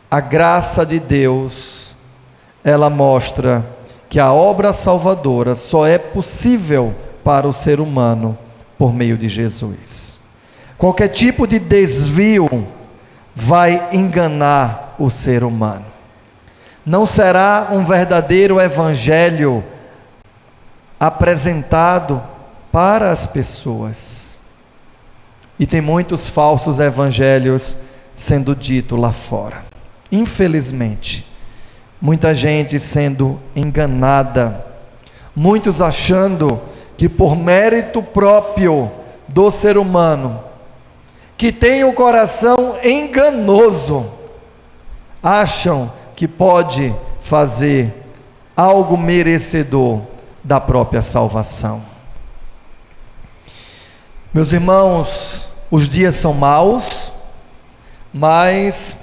a graça de Deus, ela mostra que a obra salvadora só é possível para o ser humano por meio de Jesus. Qualquer tipo de desvio vai enganar o ser humano. Não será um verdadeiro evangelho apresentado para as pessoas. E tem muitos falsos evangelhos sendo dito lá fora. Infelizmente, muita gente sendo enganada, muitos achando que por mérito próprio do ser humano, que tem o coração enganoso, acham que pode fazer algo merecedor da própria salvação. Meus irmãos, os dias são maus, mas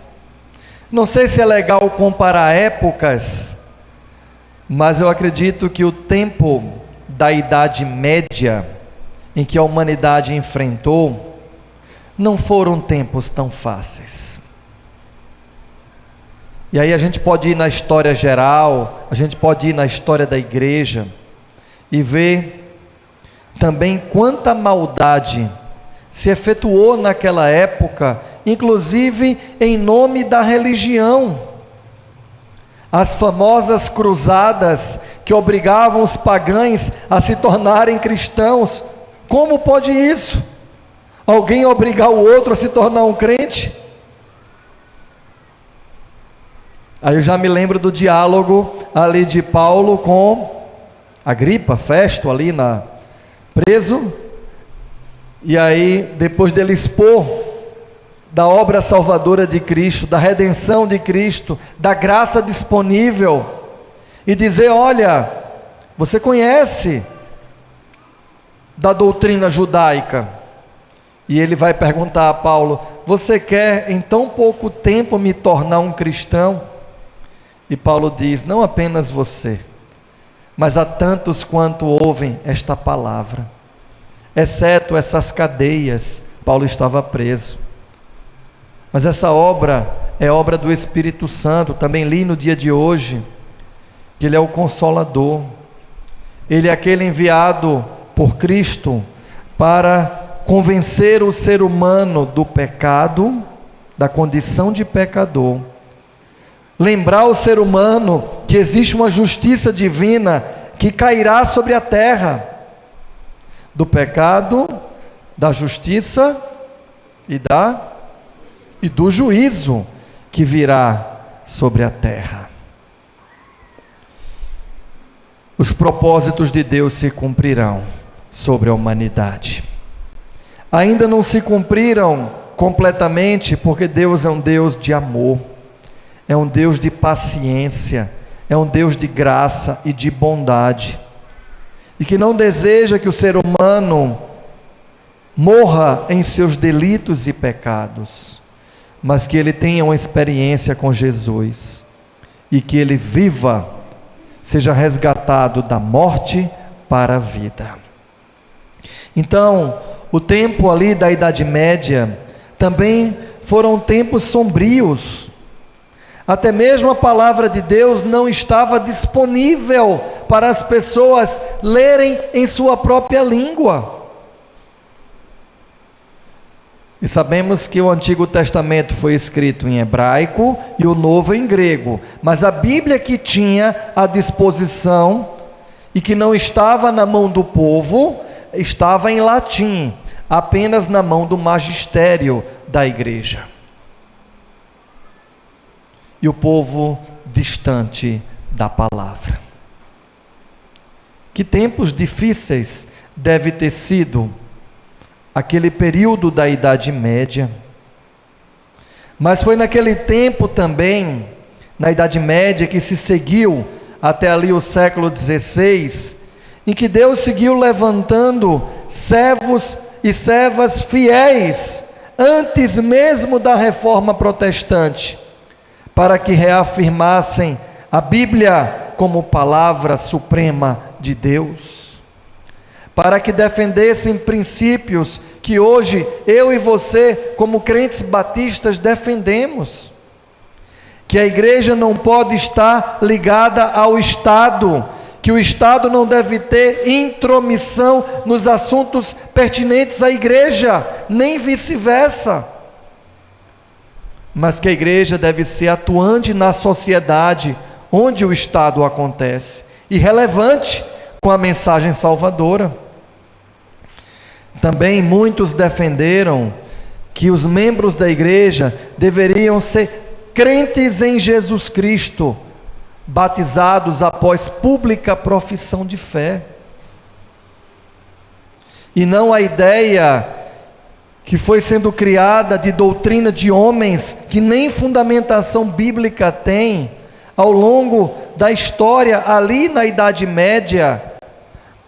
não sei se é legal comparar épocas, mas eu acredito que o tempo da Idade Média, em que a humanidade enfrentou, não foram tempos tão fáceis. E aí a gente pode ir na história geral, a gente pode ir na história da igreja, e ver também quanta maldade se efetuou naquela época, inclusive em nome da religião. As famosas cruzadas que obrigavam os pagãos a se tornarem cristãos. Como pode isso? Alguém obrigar o outro a se tornar um crente? Aí eu já me lembro do diálogo ali de Paulo com Agripa, Festo ali preso. E aí, depois dele expor da obra salvadora de Cristo, da redenção de Cristo, da graça disponível, e dizer: olha, você conhece da doutrina judaica? E ele vai perguntar a Paulo: você quer em tão pouco tempo me tornar um cristão? E Paulo diz: não apenas você, mas a tantos quanto ouvem esta palavra. Exceto essas cadeias, Paulo estava preso. Mas essa obra é obra do Espírito Santo. Também li no dia de hoje que Ele é o Consolador. Ele é aquele enviado por Cristo para convencer o ser humano do pecado, da condição de pecador. Lembrar o ser humano que existe uma justiça divina que cairá sobre a terra, do pecado, da justiça e do juízo que virá sobre a terra. Os propósitos de Deus se cumprirão sobre a humanidade. Ainda não se cumpriram completamente, porque Deus é um Deus de amor, é um Deus de paciência, é um Deus de graça e de bondade, e que não deseja que o ser humano morra em seus delitos e pecados, mas que ele tenha uma experiência com Jesus, e que ele viva, seja resgatado da morte para a vida. Então, o tempo ali da Idade Média também foram tempos sombrios. Até mesmo a palavra de Deus não estava disponível para as pessoas lerem em sua própria língua. E sabemos que o Antigo Testamento foi escrito em hebraico e o Novo em grego, mas a Bíblia que tinha à disposição e que não estava na mão do povo, estava em latim, apenas na mão do magistério da igreja. E o povo distante da palavra. Que tempos difíceis deve ter sido aquele período da Idade Média. Mas foi naquele tempo também, na Idade Média, que se seguiu até ali o século XVI, em que Deus seguiu levantando servos e servas fiéis, antes mesmo da Reforma Protestante, para que reafirmassem a Bíblia como palavra suprema de Deus, para que defendessem princípios que hoje eu e você, como crentes batistas, defendemos. Que a igreja não pode estar ligada ao Estado, que o Estado não deve ter intromissão nos assuntos pertinentes à igreja, nem vice-versa. Mas que a igreja deve ser atuante na sociedade onde o Estado acontece, e relevante com a mensagem salvadora. Também muitos defenderam que os membros da igreja deveriam ser crentes em Jesus Cristo, batizados após pública profissão de fé. E não a ideia que foi sendo criada de doutrina de homens que nem fundamentação bíblica tem, ao longo da história, ali na Idade Média,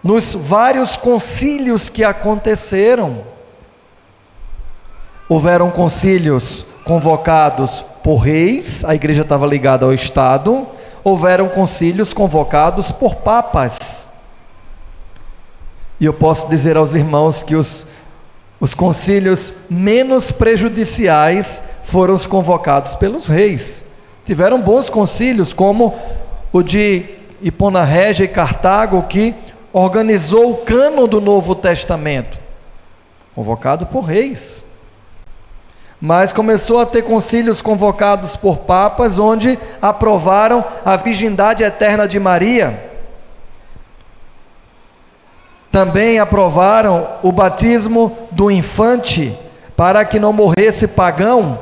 nos vários concílios que aconteceram. Houveram concílios convocados por reis, a igreja estava ligada ao Estado. Houveram concílios convocados por papas. E eu posso dizer aos irmãos que os concílios menos prejudiciais foram os convocados pelos reis. Tiveram bons concílios, como o de Hipona Régia e Cartago, que organizou o cânon do Novo Testamento, convocado por reis. Mas começou a ter concílios convocados por papas, onde aprovaram a virgindade eterna de Maria. Também aprovaram o batismo do infante, para que não morresse pagão.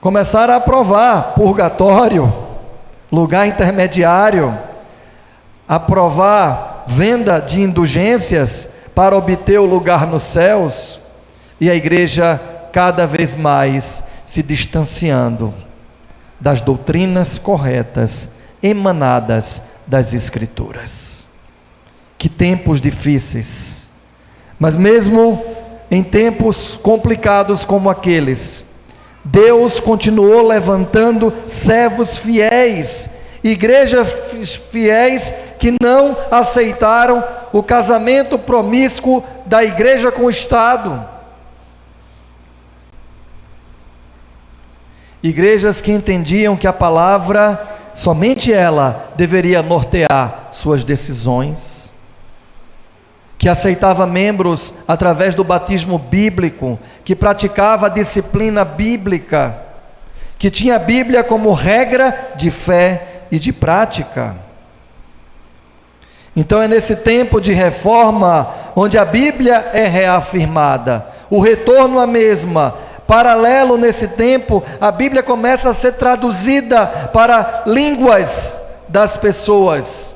Começaram a aprovar purgatório, lugar intermediário, aprovar venda de indulgências para obter o lugar nos céus. E a igreja cada vez mais se distanciando das doutrinas corretas emanadas das Escrituras. Que tempos difíceis! Mas mesmo em tempos complicados como aqueles, Deus continuou levantando servos fiéis igrejas fiéis que não aceitaram o casamento promíscuo da igreja com o Estado. Igrejas que entendiam que a palavra, somente ela, deveria nortear suas decisões, que aceitava membros através do batismo bíblico, que praticava a disciplina bíblica, que tinha a Bíblia como regra de fé e de prática. Então é nesse tempo de reforma, onde a Bíblia é reafirmada, o retorno à mesma. Paralelo nesse tempo, a Bíblia começa a ser traduzida para línguas das pessoas.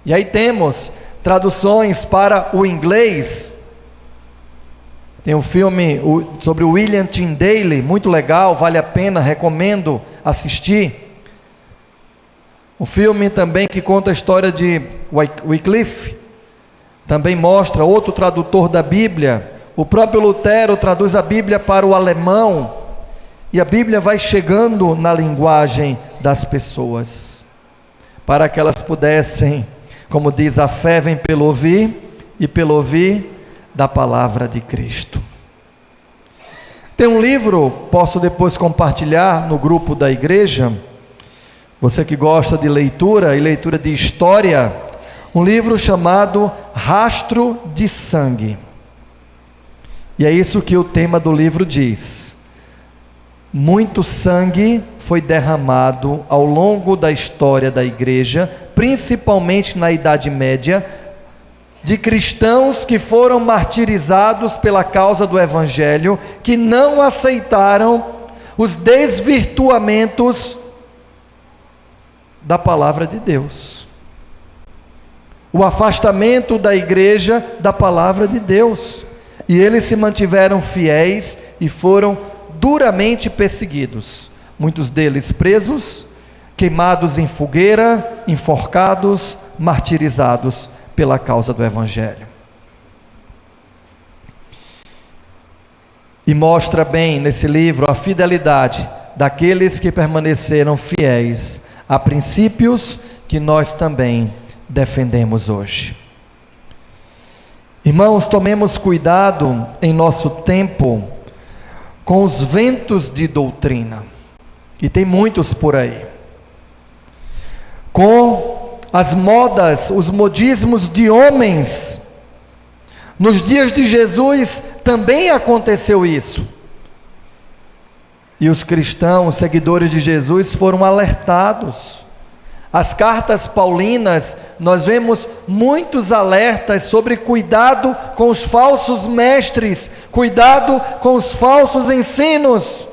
E aí temos traduções para o inglês. Tem um filme sobre o William Tyndale, muito legal, vale a pena, recomendo assistir. Um filme também que conta a história de Wycliffe, também mostra outro tradutor da Bíblia. O próprio Lutero traduz a Bíblia para o alemão, e a Bíblia vai chegando na linguagem das pessoas, para que elas pudessem, como diz, a fé vem pelo ouvir, e pelo ouvir da palavra de Cristo. Tem um livro, posso depois compartilhar no grupo da igreja, você que gosta de leitura e leitura de história, um livro chamado Rastro de Sangue. E é isso que o tema do livro diz. Muito sangue foi derramado ao longo da história da igreja, principalmente na Idade Média, de cristãos que foram martirizados pela causa do Evangelho, que não aceitaram os desvirtuamentos da palavra de Deus, o afastamento da igreja da palavra de Deus, e eles se mantiveram fiéis e foram duramente perseguidos, muitos deles presos, queimados em fogueira, enforcados, martirizados pela causa do Evangelho. E mostra bem nesse livro a fidelidade daqueles que permaneceram fiéis a princípios que nós também defendemos hoje. Irmãos, tomemos cuidado em nosso tempo com os ventos de doutrina, e tem muitos por aí, com as modas, os modismos de homens. Nos dias de Jesus também aconteceu isso, e os cristãos, seguidores de Jesus, foram alertados. As cartas paulinas, nós vemos muitos alertas sobre cuidado com os falsos mestres, cuidado com os falsos ensinos.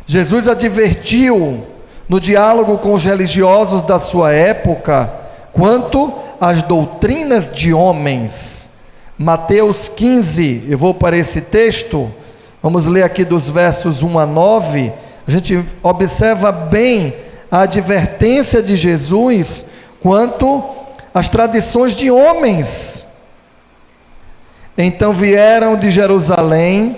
Jesus advertiu no diálogo com os religiosos da sua época quanto às doutrinas de homens. Mateus 15, eu vou para esse texto, vamos ler aqui dos versos 1 a 9, a gente observa bem a advertência de Jesus quanto às tradições de homens. Então vieram de Jerusalém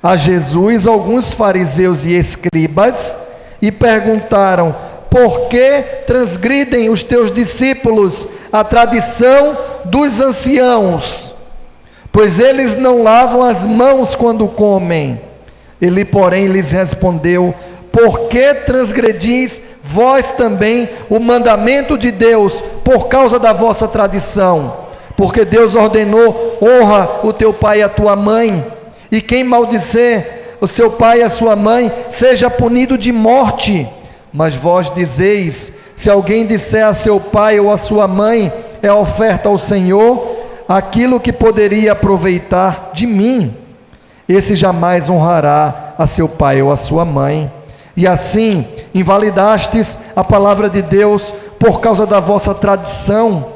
a Jesus alguns fariseus e escribas e perguntaram: por que transgridem os teus discípulos a tradição dos anciãos? Pois eles não lavam as mãos quando comem. Ele, porém, lhes respondeu: por que transgredis vós também o mandamento de Deus por causa da vossa tradição? Porque Deus ordenou: honra o teu pai e a tua mãe, e quem maldizer o seu pai e a sua mãe seja punido de morte. Mas vós dizeis: se alguém disser a seu pai ou a sua mãe, é oferta ao Senhor, aquilo que poderia aproveitar de mim, esse jamais honrará a seu pai ou a sua mãe. E assim invalidastes a palavra de Deus por causa da vossa tradição.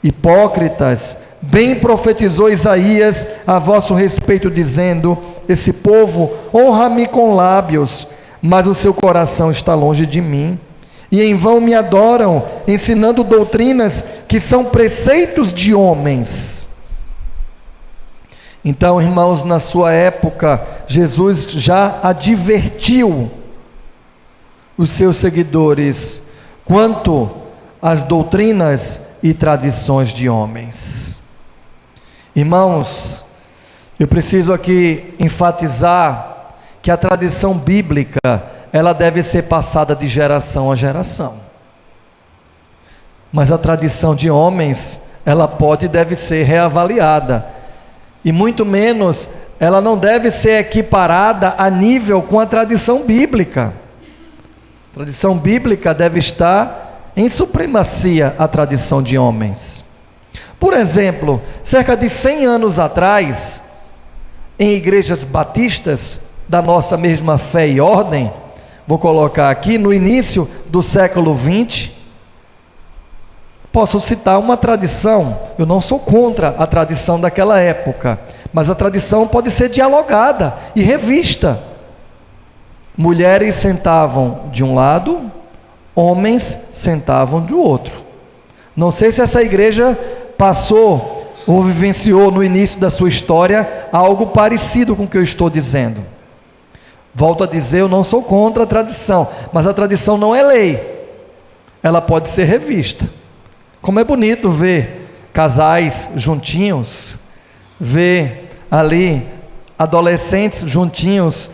Hipócritas, bem profetizou Isaías a vosso respeito, dizendo: esse povo honra-me com lábios, mas o seu coração está longe de mim, e em vão me adoram, ensinando doutrinas que são preceitos de homens. Então, irmãos, na sua época, Jesus já advertiu os seus seguidores quanto às doutrinas e tradições de homens. Irmãos, eu preciso aqui enfatizar que a tradição bíblica, ela deve ser passada de geração a geração. Mas a tradição de homens, ela pode e deve ser reavaliada. E muito menos, ela não deve ser equiparada a nível com a tradição bíblica. A tradição bíblica deve estar em supremacia à tradição de homens. Por exemplo, cerca de 100 anos atrás, em igrejas batistas da nossa mesma fé e ordem, vou colocar aqui no início do século 20, posso citar uma tradição. Eu não sou contra a tradição daquela época, mas a tradição pode ser dialogada e revista. Mulheres sentavam de um lado, homens sentavam do outro. Não sei se essa igreja passou ou vivenciou no início da sua história algo parecido com o que eu estou dizendo. Volto a dizer, eu não sou contra a tradição, mas a tradição não é lei. Ela pode ser revista. Como é bonito ver casais juntinhos, ver ali adolescentes juntinhos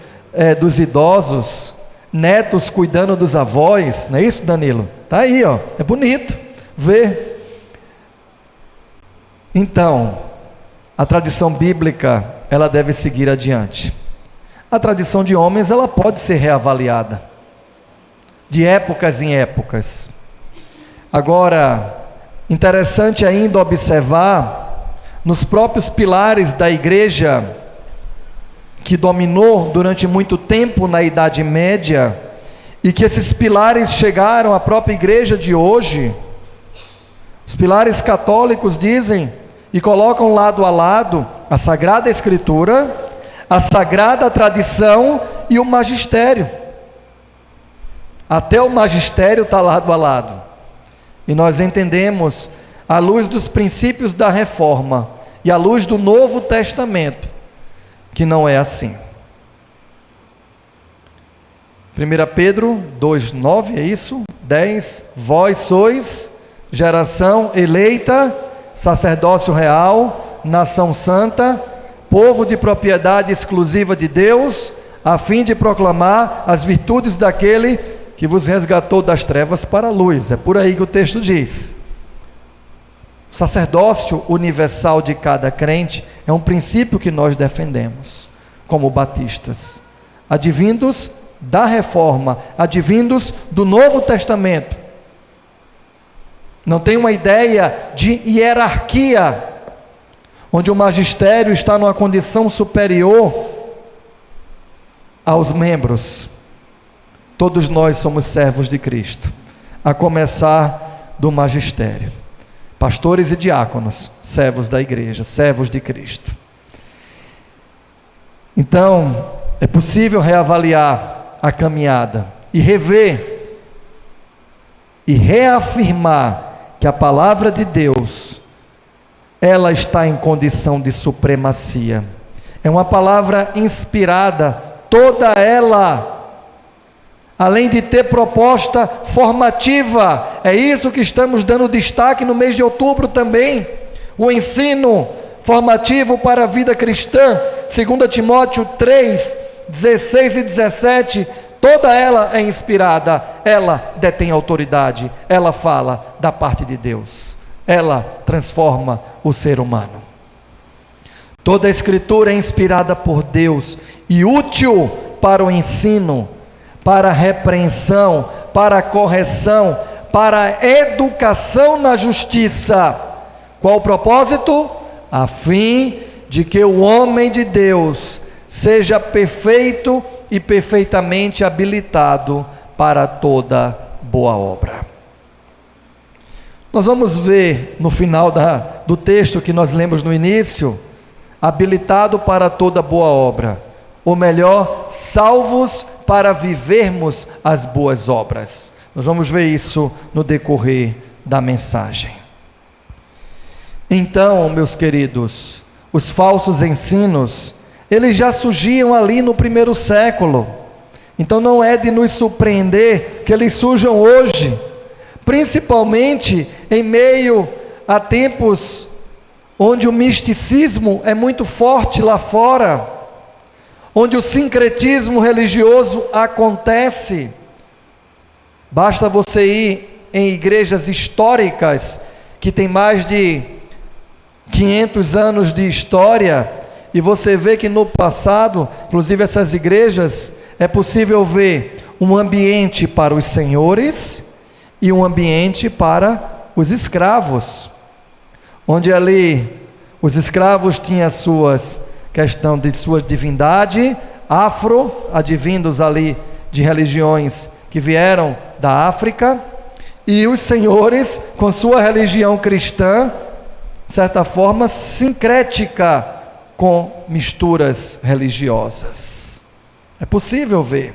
dos idosos, netos cuidando dos avós, não é isso, Danilo? Está aí, ó, é bonito ver. Então, a tradição bíblica, ela deve seguir adiante. A tradição de homens, ela pode ser reavaliada, de épocas em épocas. Agora, interessante ainda observar, nos próprios pilares da igreja, que dominou durante muito tempo na Idade Média, e que esses pilares chegaram à própria igreja de hoje. Os pilares católicos dizem e colocam lado a lado a Sagrada Escritura, a Sagrada Tradição e o Magistério. Até o Magistério está lado a lado. E nós entendemos, à luz dos princípios da Reforma e à luz do Novo Testamento, que não é assim. 1 Pedro 2,9, é isso? 10, vós sois geração eleita, sacerdócio real, nação santa, povo de propriedade exclusiva de Deus, a fim de proclamar as virtudes daquele que vos resgatou das trevas para a luz. É por aí que o texto diz. O sacerdócio universal de cada crente é um princípio que nós defendemos, como batistas, advindos da Reforma, advindos do Novo Testamento. Não tem uma ideia de hierarquia, onde o magistério está numa condição superior aos membros. Todos nós somos servos de Cristo, a começar do magistério. Pastores e diáconos, servos da igreja, servos de Cristo. Então, é possível reavaliar a caminhada e rever e reafirmar que a palavra de Deus, ela está em condição de supremacia. É uma palavra inspirada, toda ela, além de ter proposta formativa. É isso que estamos dando destaque no mês de outubro também. O ensino formativo para a vida cristã, 2 Timóteo 3, 16 e 17, toda ela é inspirada, ela detém autoridade, ela fala da parte de Deus, ela transforma o ser humano. Toda a Escritura é inspirada por Deus e útil para o ensino, para a repreensão, para a correção, para a educação na justiça. Qual o propósito? A fim de que o homem de Deus seja perfeito e perfeitamente habilitado para toda boa obra. Nós vamos ver no final do texto que nós lemos no início, habilitado para toda boa obra, ou melhor, salvos para vivermos as boas obras. Nós vamos ver isso no decorrer da mensagem. Então, meus queridos, os falsos ensinos, eles já surgiam ali no primeiro século. Então não é de nos surpreender que eles surjam hoje, principalmente em meio a tempos onde o misticismo é muito forte lá fora, onde o sincretismo religioso acontece. Basta você ir em igrejas históricas que têm mais de 500 anos de história, e você vê que no passado, inclusive essas igrejas, é possível ver um ambiente para os senhores e um ambiente para os escravos, onde ali os escravos tinham a questão de sua divindade afro, advindos ali de religiões que vieram da África, e os senhores com sua religião cristã, de certa forma sincrética, com misturas religiosas. É possível ver.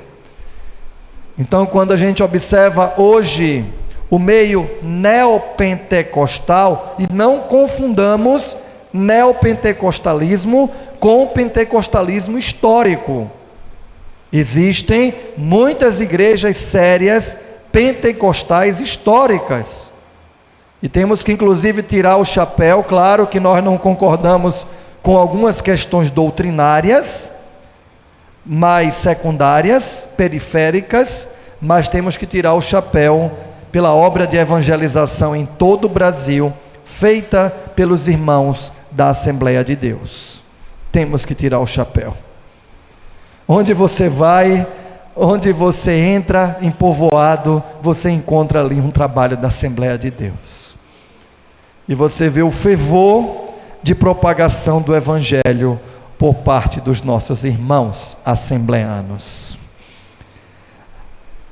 Então, quando a gente observa hoje o meio neopentecostal, e não confundamos neopentecostalismo com o pentecostalismo histórico. Existem muitas igrejas sérias pentecostais históricas, e temos que inclusive tirar o chapéu. Claro que nós não concordamos com algumas questões doutrinárias, mais secundárias, periféricas, mas temos que tirar o chapéu pela obra de evangelização em todo o Brasil, feita pelos irmãos da Assembleia de Deus. Temos que tirar o chapéu. Onde você vai, onde você entra em povoado, você encontra ali um trabalho da Assembleia de Deus. E você vê o fervor de propagação do Evangelho por parte dos nossos irmãos assembleanos.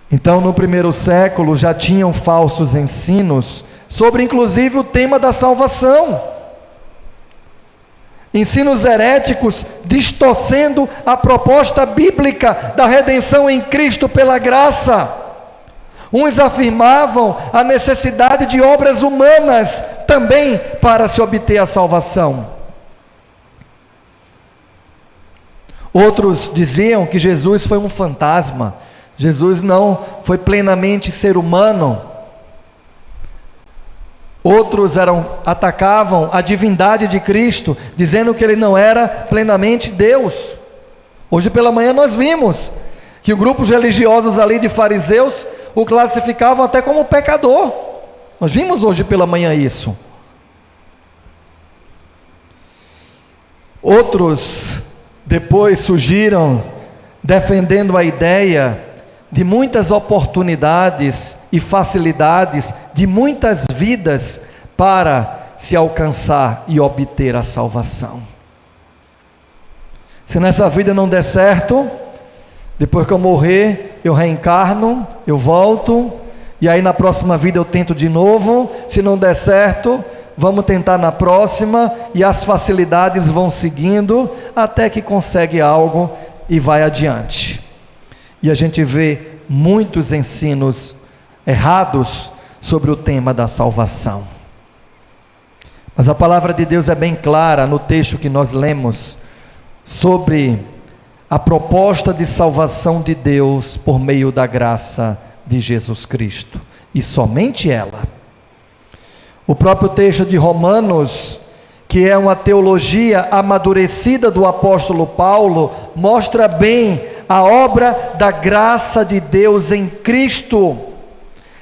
Então, no primeiro século já tinham falsos ensinos sobre inclusive o tema da salvação. Ensinos heréticos distorcendo a proposta bíblica da redenção em Cristo pela graça. Uns afirmavam a necessidade de obras humanas também para se obter a salvação. Outros diziam que Jesus foi um fantasma. Jesus não foi plenamente ser humano. Outros atacavam a divindade de Cristo, dizendo que ele não era plenamente Deus. Hoje pela manhã nós vimos que grupos religiosos ali de fariseus o classificavam até como pecador. Nós vimos hoje pela manhã isso. Outros depois surgiram defendendo a ideia de muitas oportunidades e facilidades de muitas vidas para se alcançar e obter a salvação. Se nessa vida não der certo, depois que eu morrer, eu reencarno, eu volto, e aí na próxima vida eu tento de novo. Se não der certo, vamos tentar na próxima, e as facilidades vão seguindo até que consegue algo e vai adiante. E a gente vê muitos ensinos errados sobre o tema da salvação. Mas a palavra de Deus é bem clara no texto que nós lemos sobre a proposta de salvação de Deus por meio da graça de Jesus Cristo, e somente ela. O próprio texto de Romanos, que é uma teologia amadurecida do apóstolo Paulo, mostra bem a obra da graça de Deus em Cristo.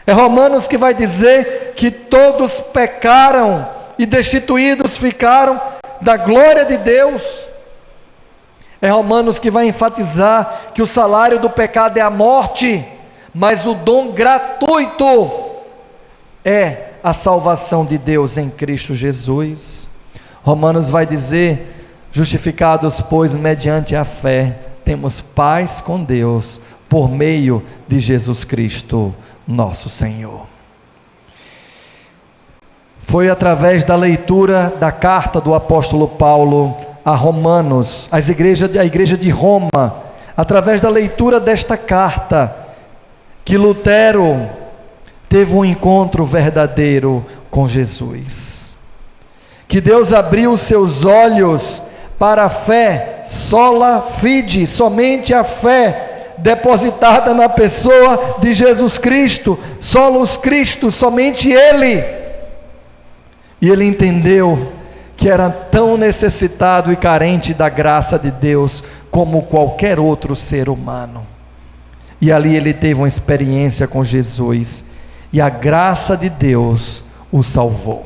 É Romanos que vai dizer que todos pecaram e destituídos ficaram da glória de Deus. É Romanos que vai enfatizar que o salário do pecado é a morte, mas o dom gratuito é a salvação de Deus em Cristo Jesus. Romanos vai dizer: justificados, pois, mediante a fé, temos paz com Deus, por meio de Jesus Cristo, nosso Senhor. Foi através da leitura da carta do apóstolo Paulo a Romanos, a igreja de Roma, através da leitura desta carta, que Lutero teve um encontro verdadeiro com Jesus. Que Deus abriu os seus olhos para a fé, sola fide, somente a fé depositada na pessoa de Jesus Cristo, solos Cristo, somente Ele. E ele entendeu que era tão necessitado e carente da graça de Deus como qualquer outro ser humano. E ali ele teve uma experiência com Jesus, e a graça de Deus o salvou.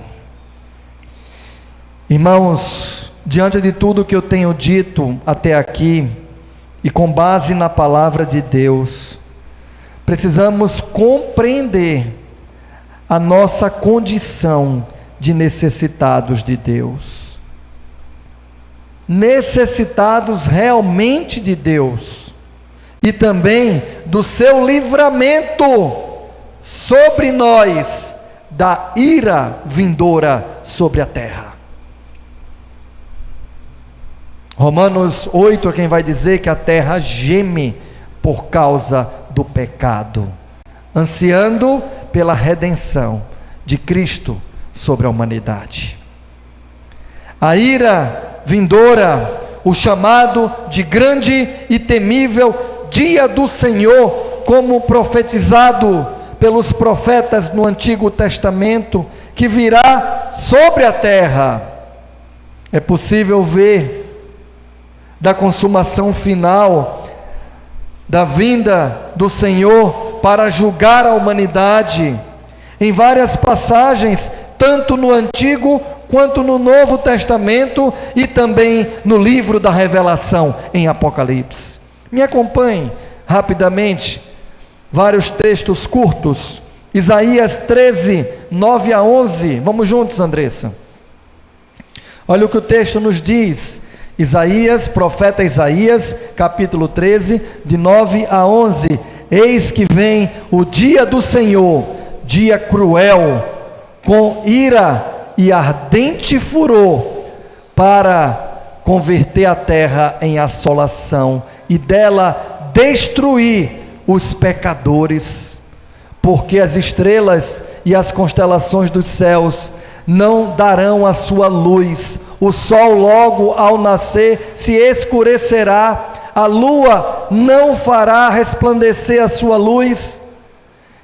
Irmãos, diante de tudo que eu tenho dito até aqui, e com base na palavra de Deus, precisamos compreender a nossa condição de necessitados de Deus, necessitados realmente de Deus, e também do seu livramento sobre nós, da ira vindoura sobre a terra. Romanos 8 é quem vai dizer que a terra geme por causa do pecado, ansiando pela redenção de Cristo sobre a humanidade. A ira vindoura, o chamado de grande e temível dia do Senhor, como profetizado pelos profetas no Antigo Testamento, que virá sobre a terra. É possível ver da consumação final, da vinda do Senhor para julgar a humanidade, em várias passagens, tanto no Antigo quanto no Novo Testamento, e também no livro da Revelação, em Apocalipse. Me acompanhe rapidamente, vários textos curtos. Isaías 13, 9 a 11, vamos juntos, Andressa. Olha o que o texto nos diz. Isaías, profeta Isaías, capítulo 13, de 9 a 11. Eis que vem o dia do Senhor, dia cruel, com ira e ardente furor, para converter a terra em assolação e dela destruir os pecadores, porque as estrelas e as constelações dos céus não darão a sua luz, o sol logo ao nascer se escurecerá, a lua não fará resplandecer a sua luz.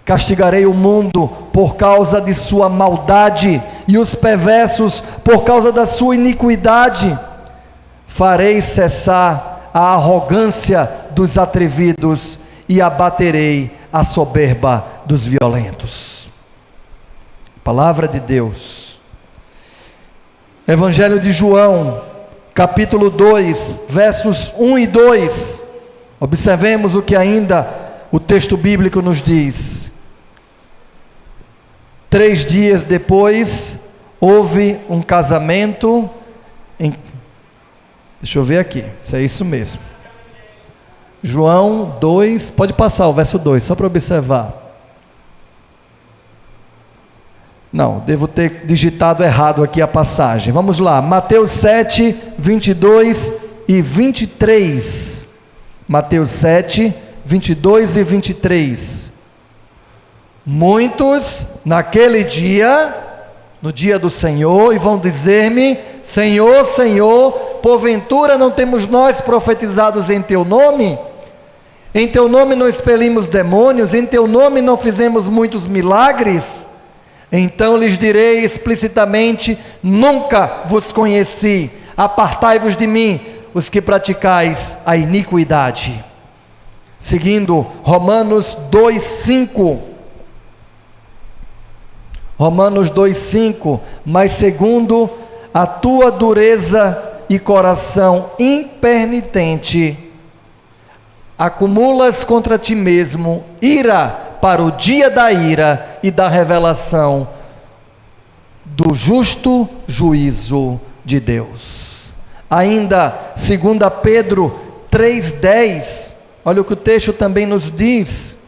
Castigarei o mundo por causa de sua maldade, e os perversos por causa da sua iniquidade. Farei cessar a arrogância dos atrevidos, e abaterei a soberba dos violentos. Palavra de Deus. Evangelho de João, capítulo 2, versos 1 e 2. Observemos o que ainda o texto bíblico nos diz. 3 dias depois, houve um casamento deixa eu ver aqui, se é isso mesmo. João 2, pode passar o verso 2, só para observar. Não, devo ter digitado errado aqui a passagem. Vamos lá, Mateus 7, 22 e 23. Mateus 7, 22 e 23. Muitos naquele dia, no dia do Senhor, e vão dizer-me: Senhor, Senhor, porventura não temos nós profetizados em teu nome? Em teu nome não expelimos demônios? Em teu nome não fizemos muitos milagres? Então lhes direi explicitamente: nunca vos conheci, apartai-vos de mim, os que praticais a iniquidade. Seguindo, Romanos 2:5. Romanos 2:5. Mas segundo a tua dureza e coração impenitente, acumulas contra ti mesmo ira para o dia da ira e da revelação do justo juízo de Deus. Ainda 2 Pedro 3:10, olha o que o texto também nos diz: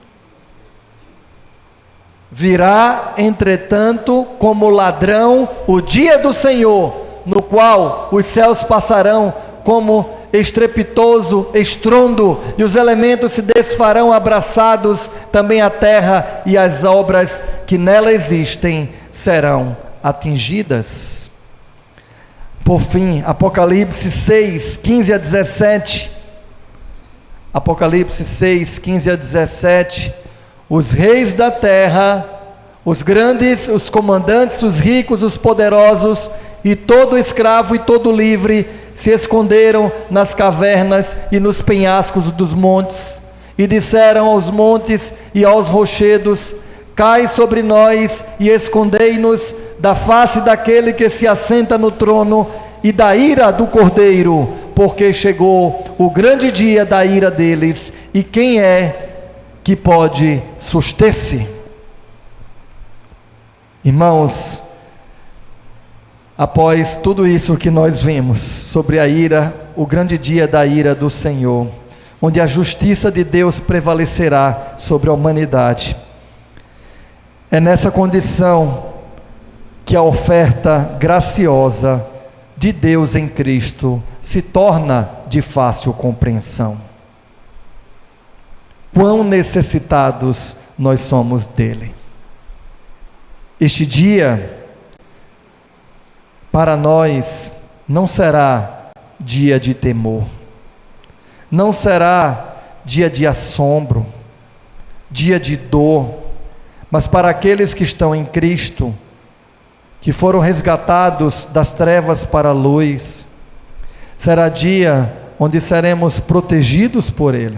virá, entretanto, como ladrão o dia do Senhor, no qual os céus passarão como estrepitoso estrondo, e os elementos se desfarão abraçados, também a terra e as obras que nela existem serão atingidas. Por fim, Apocalipse 6, 15 a 17. Apocalipse 6, 15 a 17, os reis da terra, os grandes, os comandantes, os ricos, os poderosos, e todo escravo e todo livre, se esconderam nas cavernas e nos penhascos dos montes, e disseram aos montes e aos rochedos: cai sobre nós e escondei-nos da face daquele que se assenta no trono e da ira do Cordeiro, porque chegou o grande dia da ira deles, e quem é que pode suster-se? Irmãos, após tudo isso que nós vimos sobre a ira, o grande dia da ira do Senhor, onde a justiça de Deus prevalecerá sobre a humanidade, é nessa condição que a oferta graciosa de Deus em Cristo se torna de fácil compreensão. Quão necessitados nós somos dele. Este dia, para nós, não será dia de temor, não será dia de assombro, dia de dor, mas para aqueles que estão em Cristo, que foram resgatados das trevas para a luz, será dia onde seremos protegidos por Ele.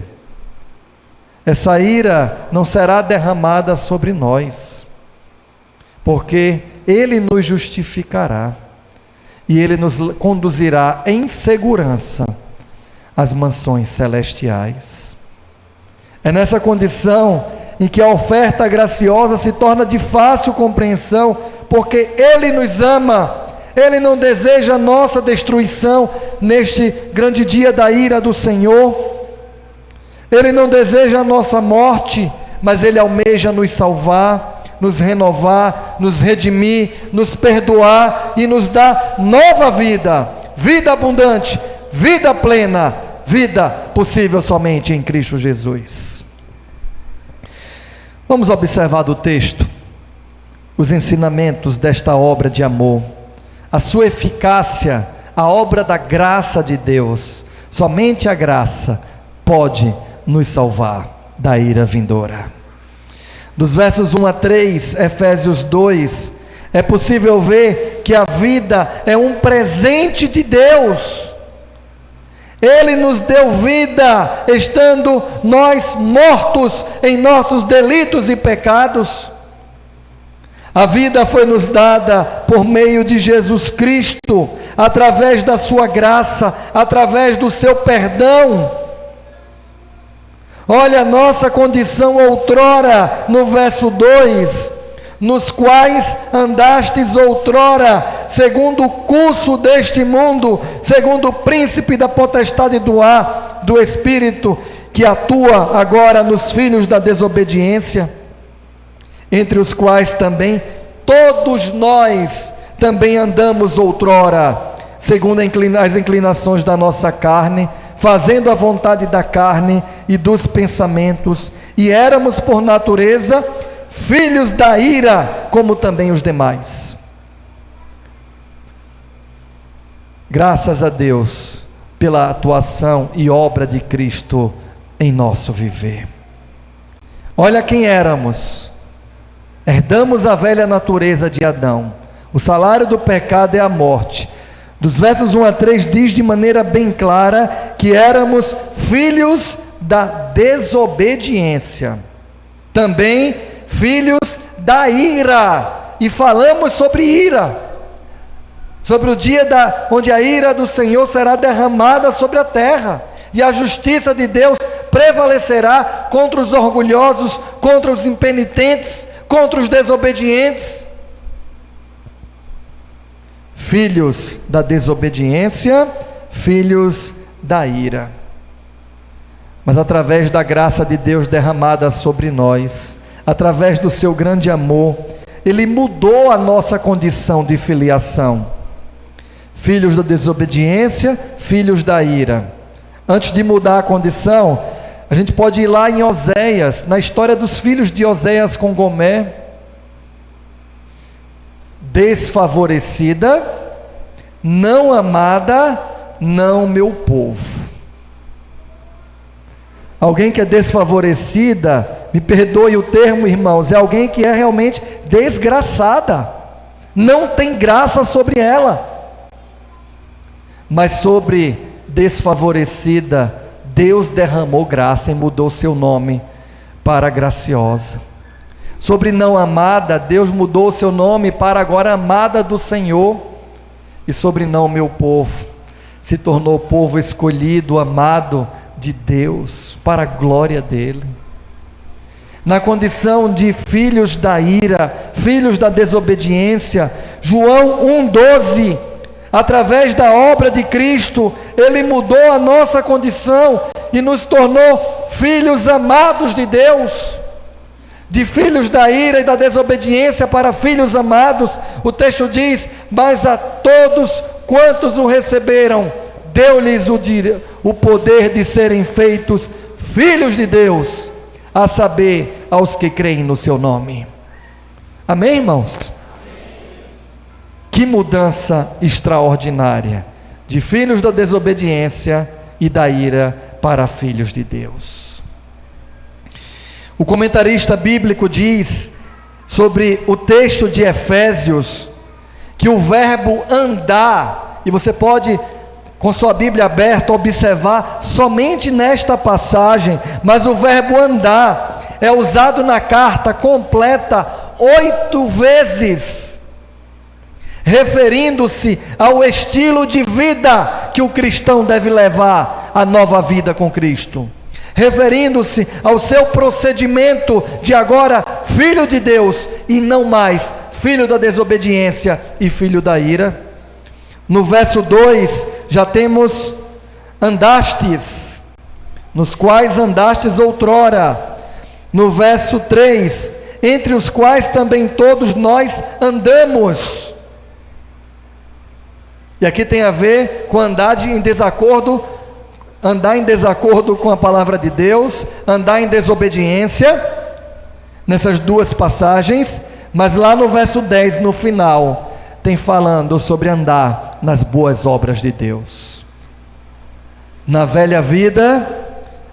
Essa ira não será derramada sobre nós, porque Ele nos justificará, e Ele nos conduzirá em segurança às mansões celestiais. É nessa condição em que a oferta graciosa se torna de fácil compreensão, porque Ele nos ama, Ele não deseja a nossa destruição neste grande dia da ira do Senhor, Ele não deseja a nossa morte, mas Ele almeja nos salvar, nos renovar, nos redimir, nos perdoar e nos dar nova vida, vida abundante, vida plena, vida possível somente em Cristo Jesus. Vamos observar do texto os ensinamentos desta obra de amor, a sua eficácia, a obra da graça de Deus. Somente a graça pode nos salvar da ira vindoura. Dos versos 1 a 3, Efésios 2, é possível ver que a vida é um presente de Deus. Ele nos deu vida, estando nós mortos em nossos delitos e pecados. A vida foi nos dada por meio de Jesus Cristo, através da sua graça, através do seu perdão. Olha a nossa condição outrora, no verso 2, nos quais andastes outrora, segundo o curso deste mundo, segundo o príncipe da potestade do ar, do Espírito, que atua agora nos filhos da desobediência, entre os quais também todos nós também andamos outrora, segundo as inclinações da nossa carne, fazendo a vontade da carne e dos pensamentos, e éramos por natureza filhos da ira, como também os demais. Graças a Deus pela atuação e obra de Cristo em nosso viver. Olha quem éramos. Herdamos a velha natureza de Adão. O salário do pecado é a morte. Dos versos 1 a 3 diz de maneira bem clara que éramos filhos da desobediência, também filhos da ira, e falamos sobre ira, sobre o dia onde a ira do Senhor será derramada sobre a terra, e a justiça de Deus prevalecerá contra os orgulhosos, contra os impenitentes, contra os desobedientes. Filhos da desobediência, filhos da ira. Mas através da graça de Deus derramada sobre nós, através do seu grande amor, Ele mudou a nossa condição de filiação. Filhos da desobediência, filhos da ira. Antes de mudar a condição, a gente pode ir lá em Oséias, na história dos filhos de Oséias com Gomer. Desfavorecida, não amada, não meu povo. Alguém que é desfavorecida, me perdoe o termo, irmãos, é alguém que é realmente desgraçada. Não tem graça sobre ela. Mas sobre desfavorecida, Deus derramou graça e mudou seu nome para graciosa. Sobre não amada, Deus mudou seu nome para agora amada do Senhor. E sobre não meu povo, se tornou povo escolhido, amado de Deus, para a glória dele. Na condição de filhos da ira, filhos da desobediência, João 1,12, através da obra de Cristo, ele mudou a nossa condição e nos tornou filhos amados de Deus. De filhos da ira e da desobediência para filhos amados, o texto diz: mas a todos quantos o receberam, deu-lhes o poder de serem feitos filhos de Deus, a saber, aos que creem no seu nome. Amém, irmãos? Que mudança extraordinária, de filhos da desobediência e da ira para filhos de Deus. O comentarista bíblico diz sobre o texto de Efésios, que o verbo andar, e você pode, com sua Bíblia aberta, observar somente nesta passagem, mas o verbo andar é usado na carta completa 8 vezes, referindo-se ao estilo de vida que o cristão deve levar, a nova vida com Cristo, referindo-se ao seu procedimento de agora filho de Deus e não mais filho da desobediência e filho da ira. No verso 2 já temos andastes, nos quais andastes outrora. No verso 3, entre os quais também todos nós andamos. E aqui tem a ver com andar em desacordo com a palavra de Deus, andar em desobediência, nessas duas passagens. Mas lá no verso 10, no final, tem falando sobre andar nas boas obras de Deus. Na velha vida,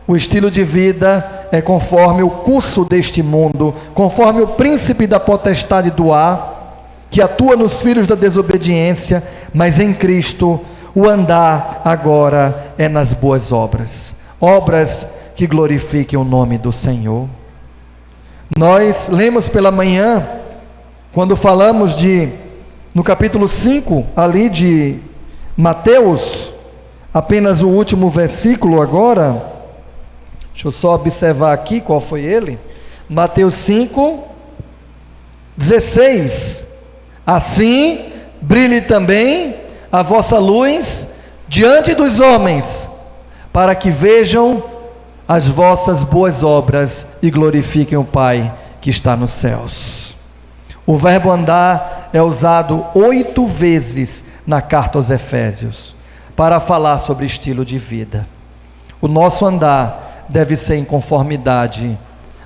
o estilo de vida é conforme o curso deste mundo, conforme o príncipe da potestade do ar, que atua nos filhos da desobediência, mas em Cristo o andar agora é nas boas obras, obras que glorifiquem o nome do Senhor. Nós lemos pela manhã, quando falamos no capítulo 5, ali de Mateus, apenas o último versículo agora, deixa eu só observar aqui qual foi ele, Mateus 5, 16, assim brilhe também a vossa luz diante dos homens, para que vejam as vossas boas obras e glorifiquem o Pai que está nos céus. O verbo andar é usado 8 vezes na carta aos Efésios, para falar sobre estilo de vida. O nosso andar deve ser em conformidade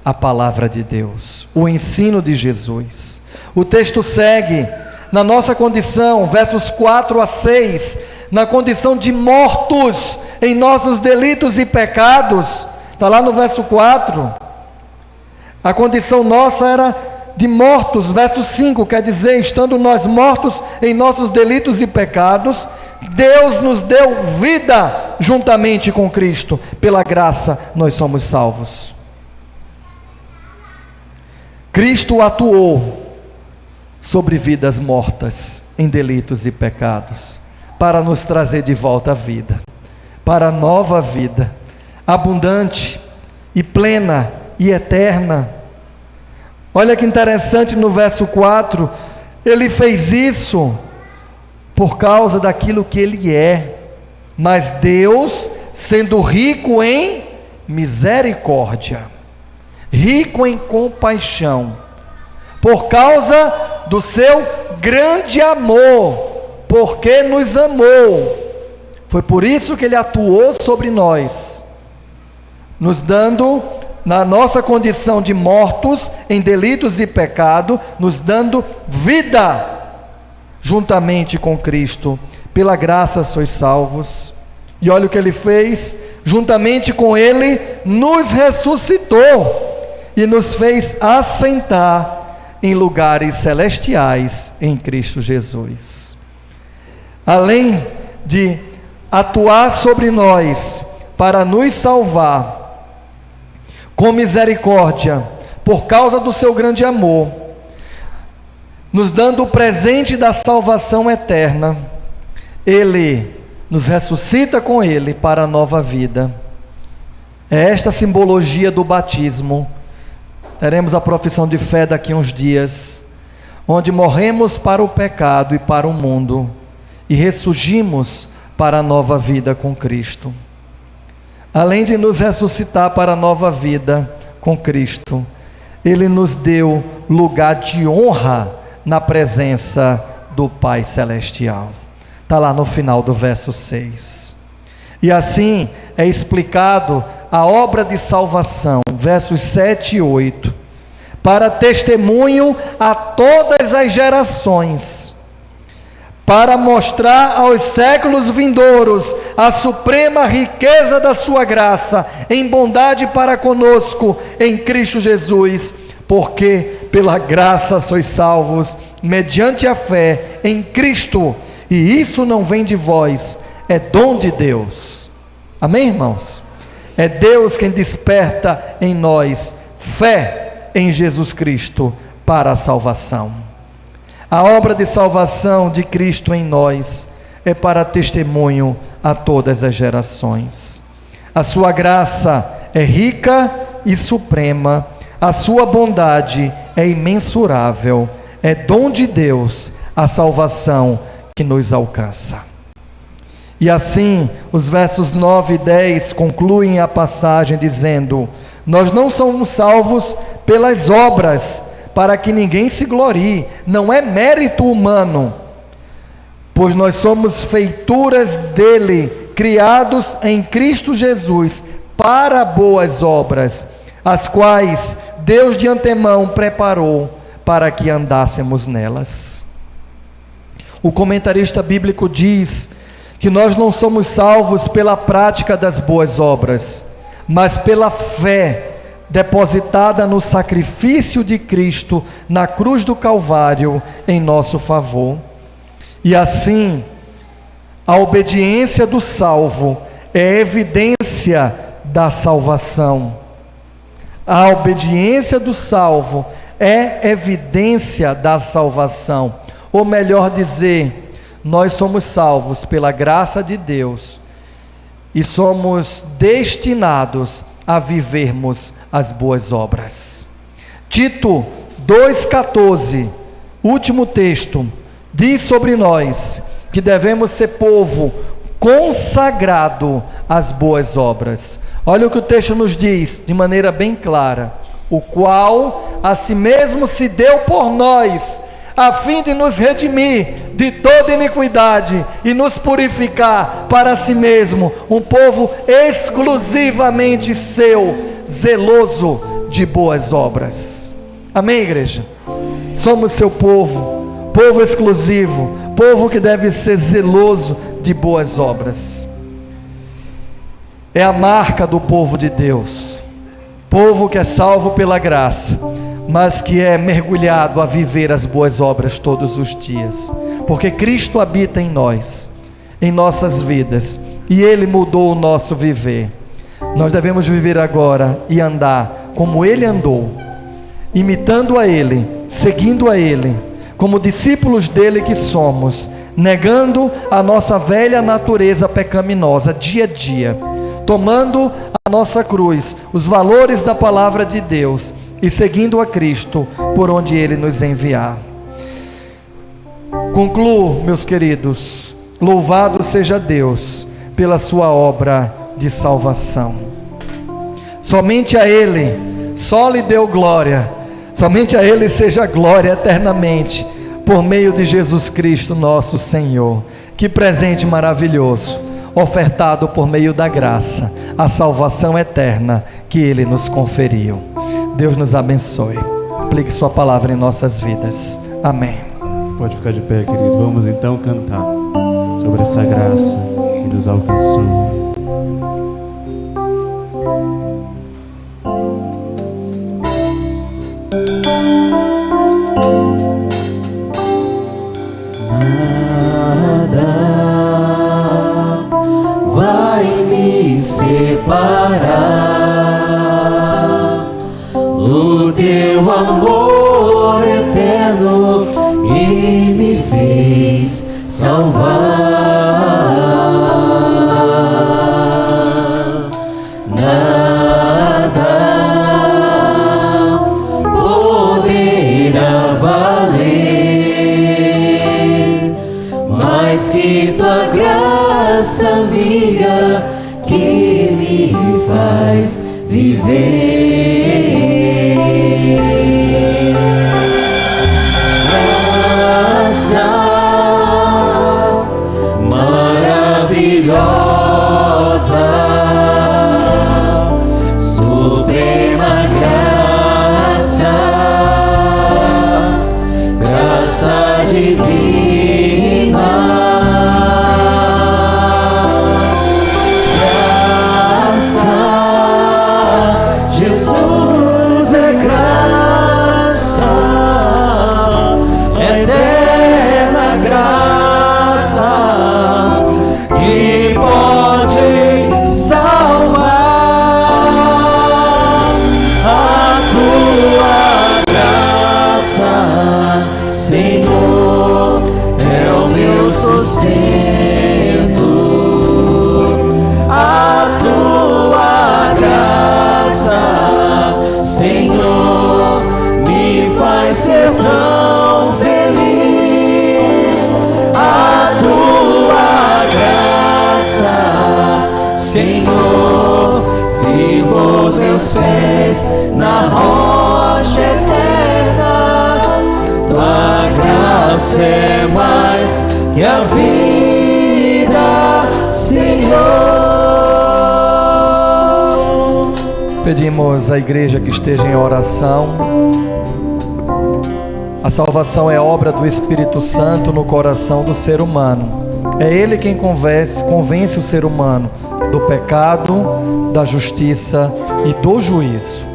à palavra de Deus, o ensino de Jesus. O texto segue: na nossa condição, versos 4 a 6, na condição de mortos em nossos delitos e pecados, está lá no verso 4, a condição nossa era de mortos. Verso 5, quer dizer, estando nós mortos em nossos delitos e pecados, Deus nos deu vida juntamente com Cristo, pela graça nós somos salvos. Cristo atuou sobre vidas mortas em delitos e pecados, para nos trazer de volta à vida, para a nova vida, abundante e plena e eterna. Olha que interessante, no verso 4, ele fez isso por causa daquilo que ele é, mas Deus, sendo rico em misericórdia, rico em compaixão, por causa do seu grande amor, porque nos amou, foi por isso que ele atuou sobre nós, nos dando, na nossa condição de mortos em delitos e pecado, nos dando vida juntamente com Cristo. Pela graça sois salvos. E olha o que ele fez: juntamente com Ele, nos ressuscitou e nos fez assentar em lugares celestiais em Cristo Jesus. Além de atuar sobre nós para nos salvar com misericórdia, por causa do seu grande amor, nos dando o presente da salvação eterna, Ele nos ressuscita com Ele para a nova vida. É esta simbologia do batismo. Teremos a profissão de fé daqui a uns dias, onde morremos para o pecado e para o mundo, e ressurgimos para a nova vida com Cristo. Além de nos ressuscitar para a nova vida com Cristo, Ele nos deu lugar de honra na presença do Pai Celestial. Está lá no final do verso 6. E assim é explicado a obra de salvação, versos 7 e 8. Para testemunho a todas as gerações, para mostrar aos séculos vindouros a suprema riqueza da sua graça, em bondade para conosco, em Cristo Jesus, porque pela graça sois salvos, mediante a fé em Cristo, e isso não vem de vós, é dom de Deus. Amém, irmãos? É Deus quem desperta em nós fé em Jesus Cristo para a salvação. A obra de salvação de Cristo em nós é para testemunho a todas as gerações. A sua graça é rica e suprema, a sua bondade é imensurável, é dom de Deus a salvação que nos alcança. E assim, os versos 9 e 10 concluem a passagem dizendo: nós não somos salvos pelas obras, para que ninguém se glorie, não é mérito humano, pois nós somos feituras dele, criados em Cristo Jesus, para boas obras, as quais Deus de antemão preparou para que andássemos nelas. O comentarista bíblico diz que nós não somos salvos pela prática das boas obras, mas pela fé depositada no sacrifício de Cristo na cruz do Calvário em nosso favor. E assim, a obediência do salvo é evidência da salvação. A obediência do salvo é evidência da salvação. Ou melhor dizer, nós somos salvos pela graça de Deus e somos destinados a vivermos as boas obras. Tito 2,14, último texto, diz sobre nós que devemos ser povo consagrado às boas obras. Olha o que o texto nos diz de maneira bem clara: o qual a si mesmo se deu por nós, a fim de nos redimir de toda iniquidade e nos purificar para si mesmo, um povo exclusivamente seu, zeloso de boas obras. Amém, igreja? Somos seu povo, povo exclusivo, povo que deve ser zeloso de boas obras. É a marca do povo de Deus, povo que é salvo pela graça, mas que é mergulhado a viver as boas obras todos os dias, porque Cristo habita em nós, em nossas vidas, e Ele mudou o nosso viver. Nós devemos viver agora e andar como Ele andou, imitando a Ele, seguindo a Ele, como discípulos dele que somos, negando a nossa velha natureza pecaminosa dia a dia, tomando a nossa cruz, os valores da palavra de Deus, e seguindo a Cristo por onde Ele nos enviar. Concluo, meus queridos, louvado seja Deus pela sua obra de salvação. Somente a Ele, só lhe deu glória, somente a Ele seja glória eternamente, por meio de Jesus Cristo nosso Senhor. Que presente maravilhoso, ofertado por meio da graça, a salvação eterna que Ele nos conferiu. Deus nos abençoe. Aplique sua palavra em nossas vidas. Amém. Pode ficar de pé, querido. Vamos então cantar sobre essa graça que nos alcançou. nada vai me separar do teu amor eterno que me fez salvar. Nada poderá valer mais que tua graça amiga que me faz viver. Graça maravilhosa, suprema graça, graça divina, graça, Jesus é graça, eterna graça, que pode salvar. A tua graça, Senhor, é o meu sustento. A tua graça, Senhor, me faz ser tão feliz. A tua graça, Senhor, firma os meus pés na rocha eterna. Tua graça é mais que a vida, Senhor. Pedimos à igreja que esteja em oração. A salvação é obra do Espírito Santo no coração do ser humano. É Ele quem convence o ser humano do pecado, da justiça e do juízo.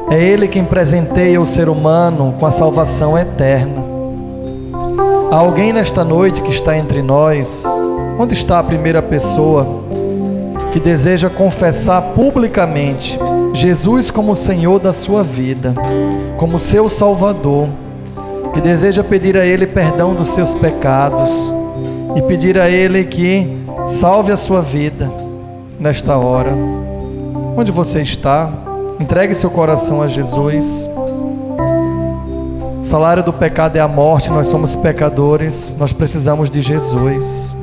É Ele quem presenteia o ser humano com a salvação eterna. Há alguém nesta noite que está entre nós? Onde está a primeira pessoa que deseja confessar publicamente Jesus como Senhor da sua vida, como seu Salvador, que deseja pedir a Ele perdão dos seus pecados e pedir a Ele que salve a sua vida nesta hora? Onde você está? Entregue seu coração a Jesus. O salário do pecado é a morte, nós somos pecadores, nós precisamos de Jesus.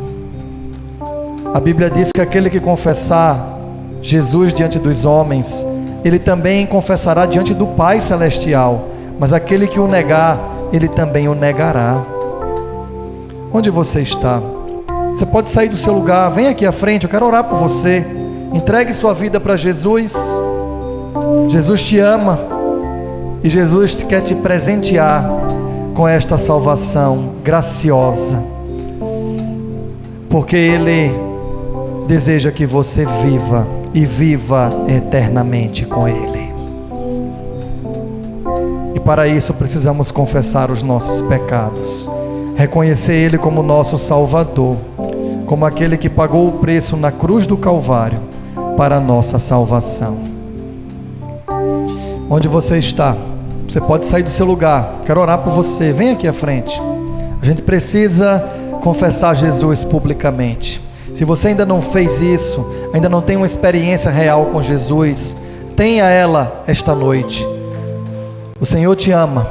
A Bíblia diz que aquele que confessar Jesus diante dos homens, ele também confessará diante do Pai Celestial, mas aquele que o negar, ele também o negará. Onde você está? Você pode sair do seu lugar, vem aqui à frente, eu quero orar por você. Entregue sua vida para Jesus. Jesus te ama e Jesus quer te presentear com esta salvação graciosa, porque Ele deseja que você viva e viva eternamente com Ele. E para isso precisamos confessar os nossos pecados, reconhecer Ele como nosso Salvador, como aquele que pagou o preço na cruz do Calvário para a nossa salvação. Onde você está? Você pode sair do seu lugar, quero orar por você, vem aqui à frente. A gente precisa confessar Jesus publicamente. Se você ainda não fez isso, ainda não tem uma experiência real com Jesus, tenha ela esta noite. O Senhor te ama.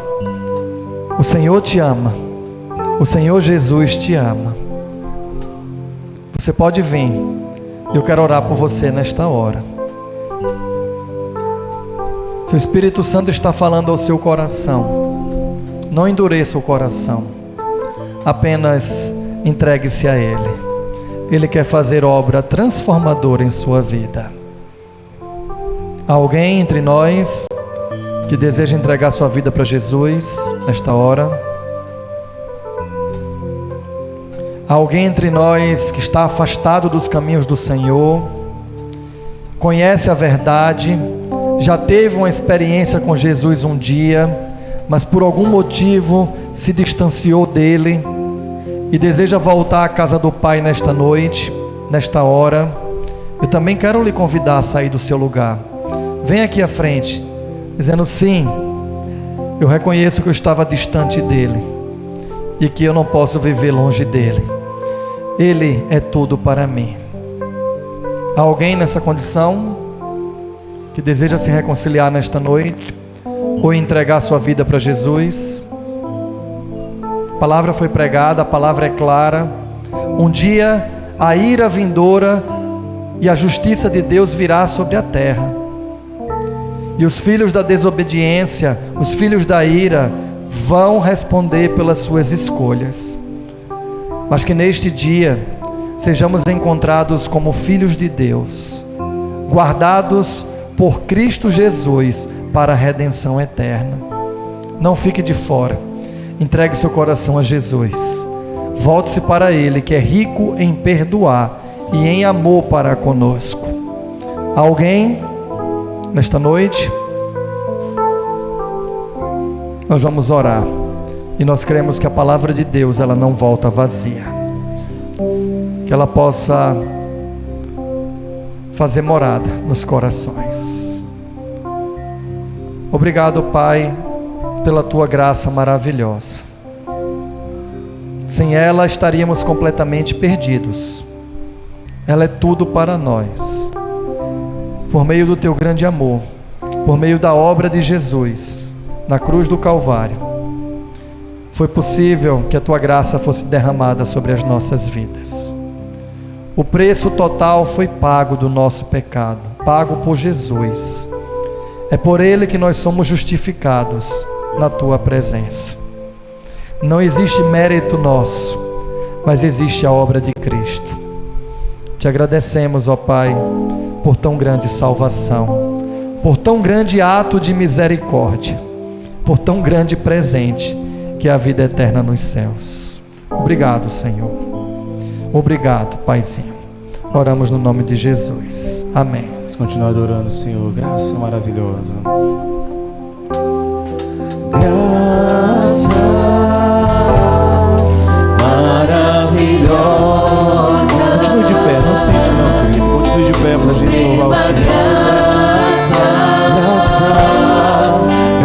O Senhor te ama. O Senhor Jesus te ama. Você pode vir. Eu quero orar por você nesta hora. Se o Espírito Santo está falando ao seu coração, não endureça o coração. Apenas entregue-se a Ele. Ele quer fazer obra transformadora em sua vida. Há alguém entre nós que deseja entregar sua vida para Jesus nesta hora? Há alguém entre nós que está afastado dos caminhos do Senhor, conhece a verdade, já teve uma experiência com Jesus um dia, mas por algum motivo se distanciou dele e deseja voltar à casa do Pai nesta noite, nesta hora, eu também quero lhe convidar a sair do seu lugar. Vem aqui à frente, dizendo: sim, eu reconheço que eu estava distante dele e que eu não posso viver longe dele. Ele é tudo para mim. Há alguém nessa condição que deseja se reconciliar nesta noite ou entregar sua vida para Jesus? A palavra foi pregada, a palavra é clara. Um dia a ira vindoura e a justiça de Deus virá sobre a terra, e os filhos da desobediência, os filhos da ira, vão responder pelas suas escolhas. Mas que neste dia sejamos encontrados como filhos de Deus, guardados por Cristo Jesus para a redenção eterna. Não fique de fora, entregue seu coração a Jesus, volte-se para Ele, que é rico em perdoar e em amor para conosco. Alguém nesta noite? Nós vamos orar e nós cremos que a palavra de Deus, ela não volta vazia, que ela possa fazer morada nos corações. Obrigado, Pai, pela tua graça maravilhosa. Sem ela estaríamos completamente perdidos. Ela é tudo para nós. Por meio do teu grande amor, por meio da obra de Jesus na cruz do Calvário, foi possível que a tua graça fosse derramada sobre as nossas vidas. O preço total foi pago do nosso pecado, pago por Jesus. É por Ele que nós somos justificados na tua presença. Não existe mérito nosso, mas existe a obra de Cristo. Te agradecemos, ó Pai, por tão grande salvação, por tão grande ato de misericórdia, por tão grande presente que é a vida eterna nos céus. Obrigado, Senhor. Obrigado, Paizinho. Oramos no nome de Jesus. Amém. Vamos continuar adorando o Senhor. Graça maravilhosa. Graça maravilhosa. Continue de pé, não sente não, querido. Continue de pé para a gente louvar o Senhor.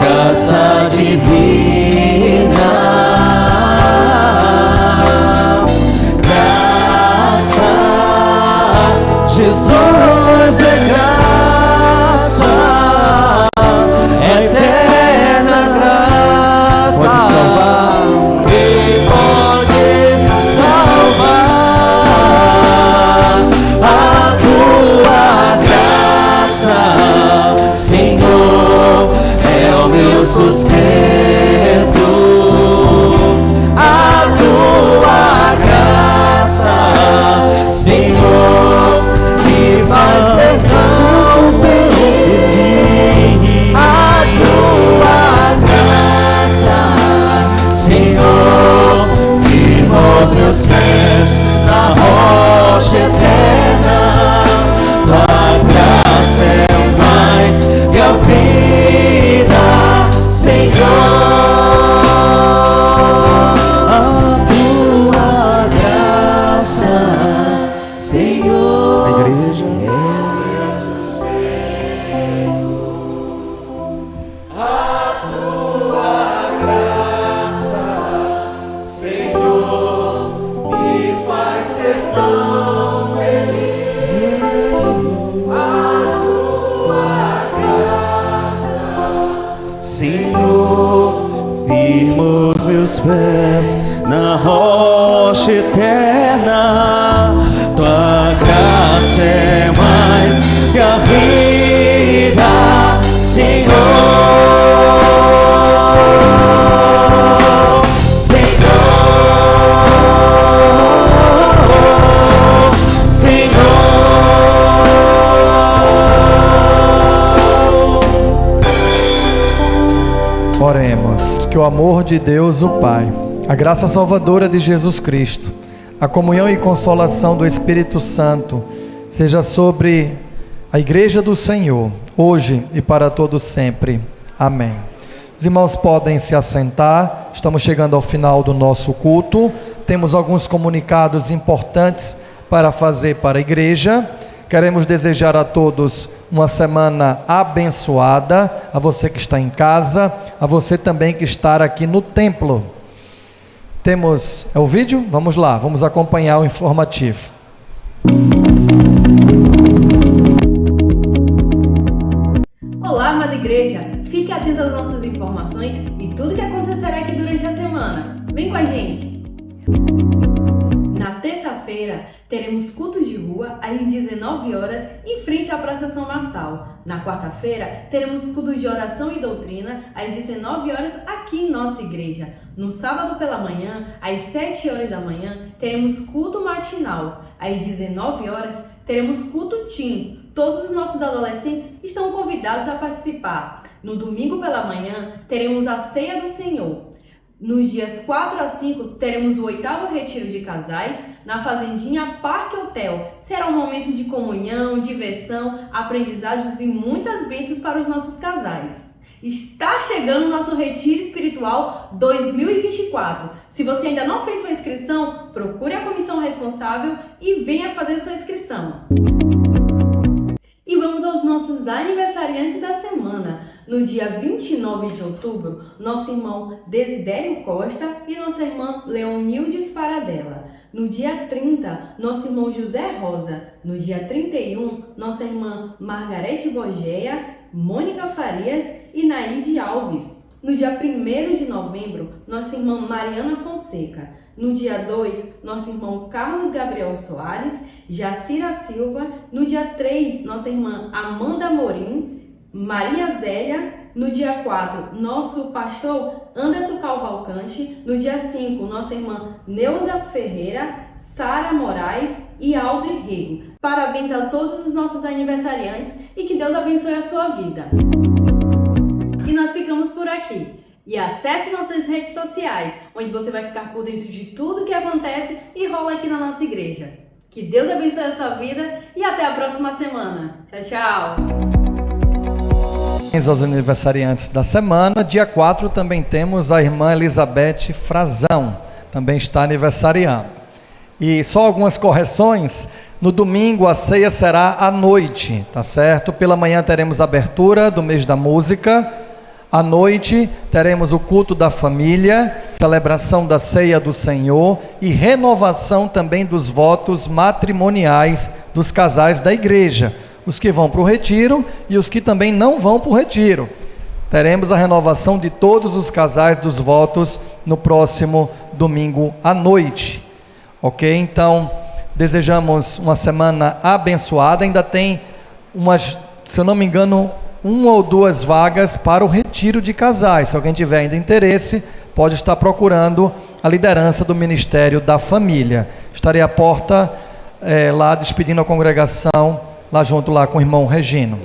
Graça divina, graça, Jesus é graça, eterna graça. Pode salvar, Ele pode salvar. A tua graça, Senhor, é o meu sustento. A tua graça, Senhor, me faz descanso feliz. A tua graça, Senhor, firma os meus pés na rocha eterna. Tua graça é mais que a vida, Senhor. A tua graça, Senhor. A igreja. A tua graça, Senhor, me faz ser tão feliz. A tua graça, Senhor, firma os meus pés na rocha eterna. Tua graça é mais que a vida, Senhor. Oremos. Que o amor de Deus, o Pai, a graça salvadora de Jesus Cristo, a comunhão e consolação do Espírito Santo seja sobre a igreja do Senhor, hoje e para todo sempre. Amém. Os irmãos podem se assentar, estamos chegando ao final do nosso culto. Temos alguns comunicados importantes para fazer para a igreja. Queremos desejar a todos uma semana abençoada, a você que está em casa, a você também que está aqui no templo. Temos, o vídeo? Vamos lá, vamos acompanhar o informativo. Olá, amada igreja! Fique atento às nossas informações e tudo que acontecerá aqui durante a semana. Vem com a gente! Na terça-feira, teremos cultos de rua às 19 horas em frente à Praça São Marçal. Na quarta-feira, teremos cultos de oração e doutrina às 19 horas aqui em nossa igreja. No sábado pela manhã, às 7 horas da manhã, teremos culto matinal. Às 19 horas, teremos culto teen. Todos os nossos adolescentes estão convidados a participar. No domingo pela manhã, teremos a Ceia do Senhor. Nos dias 4 a 5, teremos o 8º retiro de casais na Fazendinha Parque Hotel. Será um momento de comunhão, diversão, aprendizados e muitas bênçãos para os nossos casais. Está chegando o nosso Retiro Espiritual 2024. Se você ainda não fez sua inscrição, procure a comissão responsável e venha fazer sua inscrição. E vamos aos nossos aniversariantes da semana. No dia 29 de outubro, nosso irmão Desidério Costa e nossa irmã Leonildes Paradela. No dia 30, nosso irmão José Rosa. No dia 31, nossa irmã Margarete Borgeia, Mônica Farias e Naide Alves. No dia 1º de novembro, nossa irmã Mariana Fonseca. No dia 2, nosso irmão Carlos Gabriel Soares, Jacira Silva. No dia 3, nossa irmã Amanda Amorim, Maria Zélia. No dia 4, nosso pastor Anderson Cavalcante. No dia 5, nossa irmã Neuza Ferreira, Sara Moraes e Aldri Rego. Parabéns a todos os nossos aniversariantes e que Deus abençoe a sua vida. E nós ficamos por aqui. E acesse nossas redes sociais, onde você vai ficar por dentro de tudo que acontece e rola aqui na nossa igreja. Que Deus abençoe a sua vida e até a próxima semana. Tchau, tchau! Aos aniversariantes da semana, dia 4 também temos a irmã Elizabeth Frazão, também está aniversariando. E só algumas correções: no domingo a ceia será à noite, tá certo? Pela manhã teremos a abertura do mês da música, à noite teremos o culto da família, celebração da ceia do Senhor e renovação também dos votos matrimoniais dos casais da igreja. Os que vão para o retiro e os que também não vão para o retiro. Teremos a renovação de todos os casais dos votos no próximo domingo à noite. Ok? Então, desejamos uma semana abençoada. Ainda tem umas, se eu não me engano, 1 ou 2 vagas para o retiro de casais. Se alguém tiver ainda interesse, pode estar procurando a liderança do Ministério da Família. Estarei à porta lá despedindo a congregação, lá junto lá com o irmão Regino.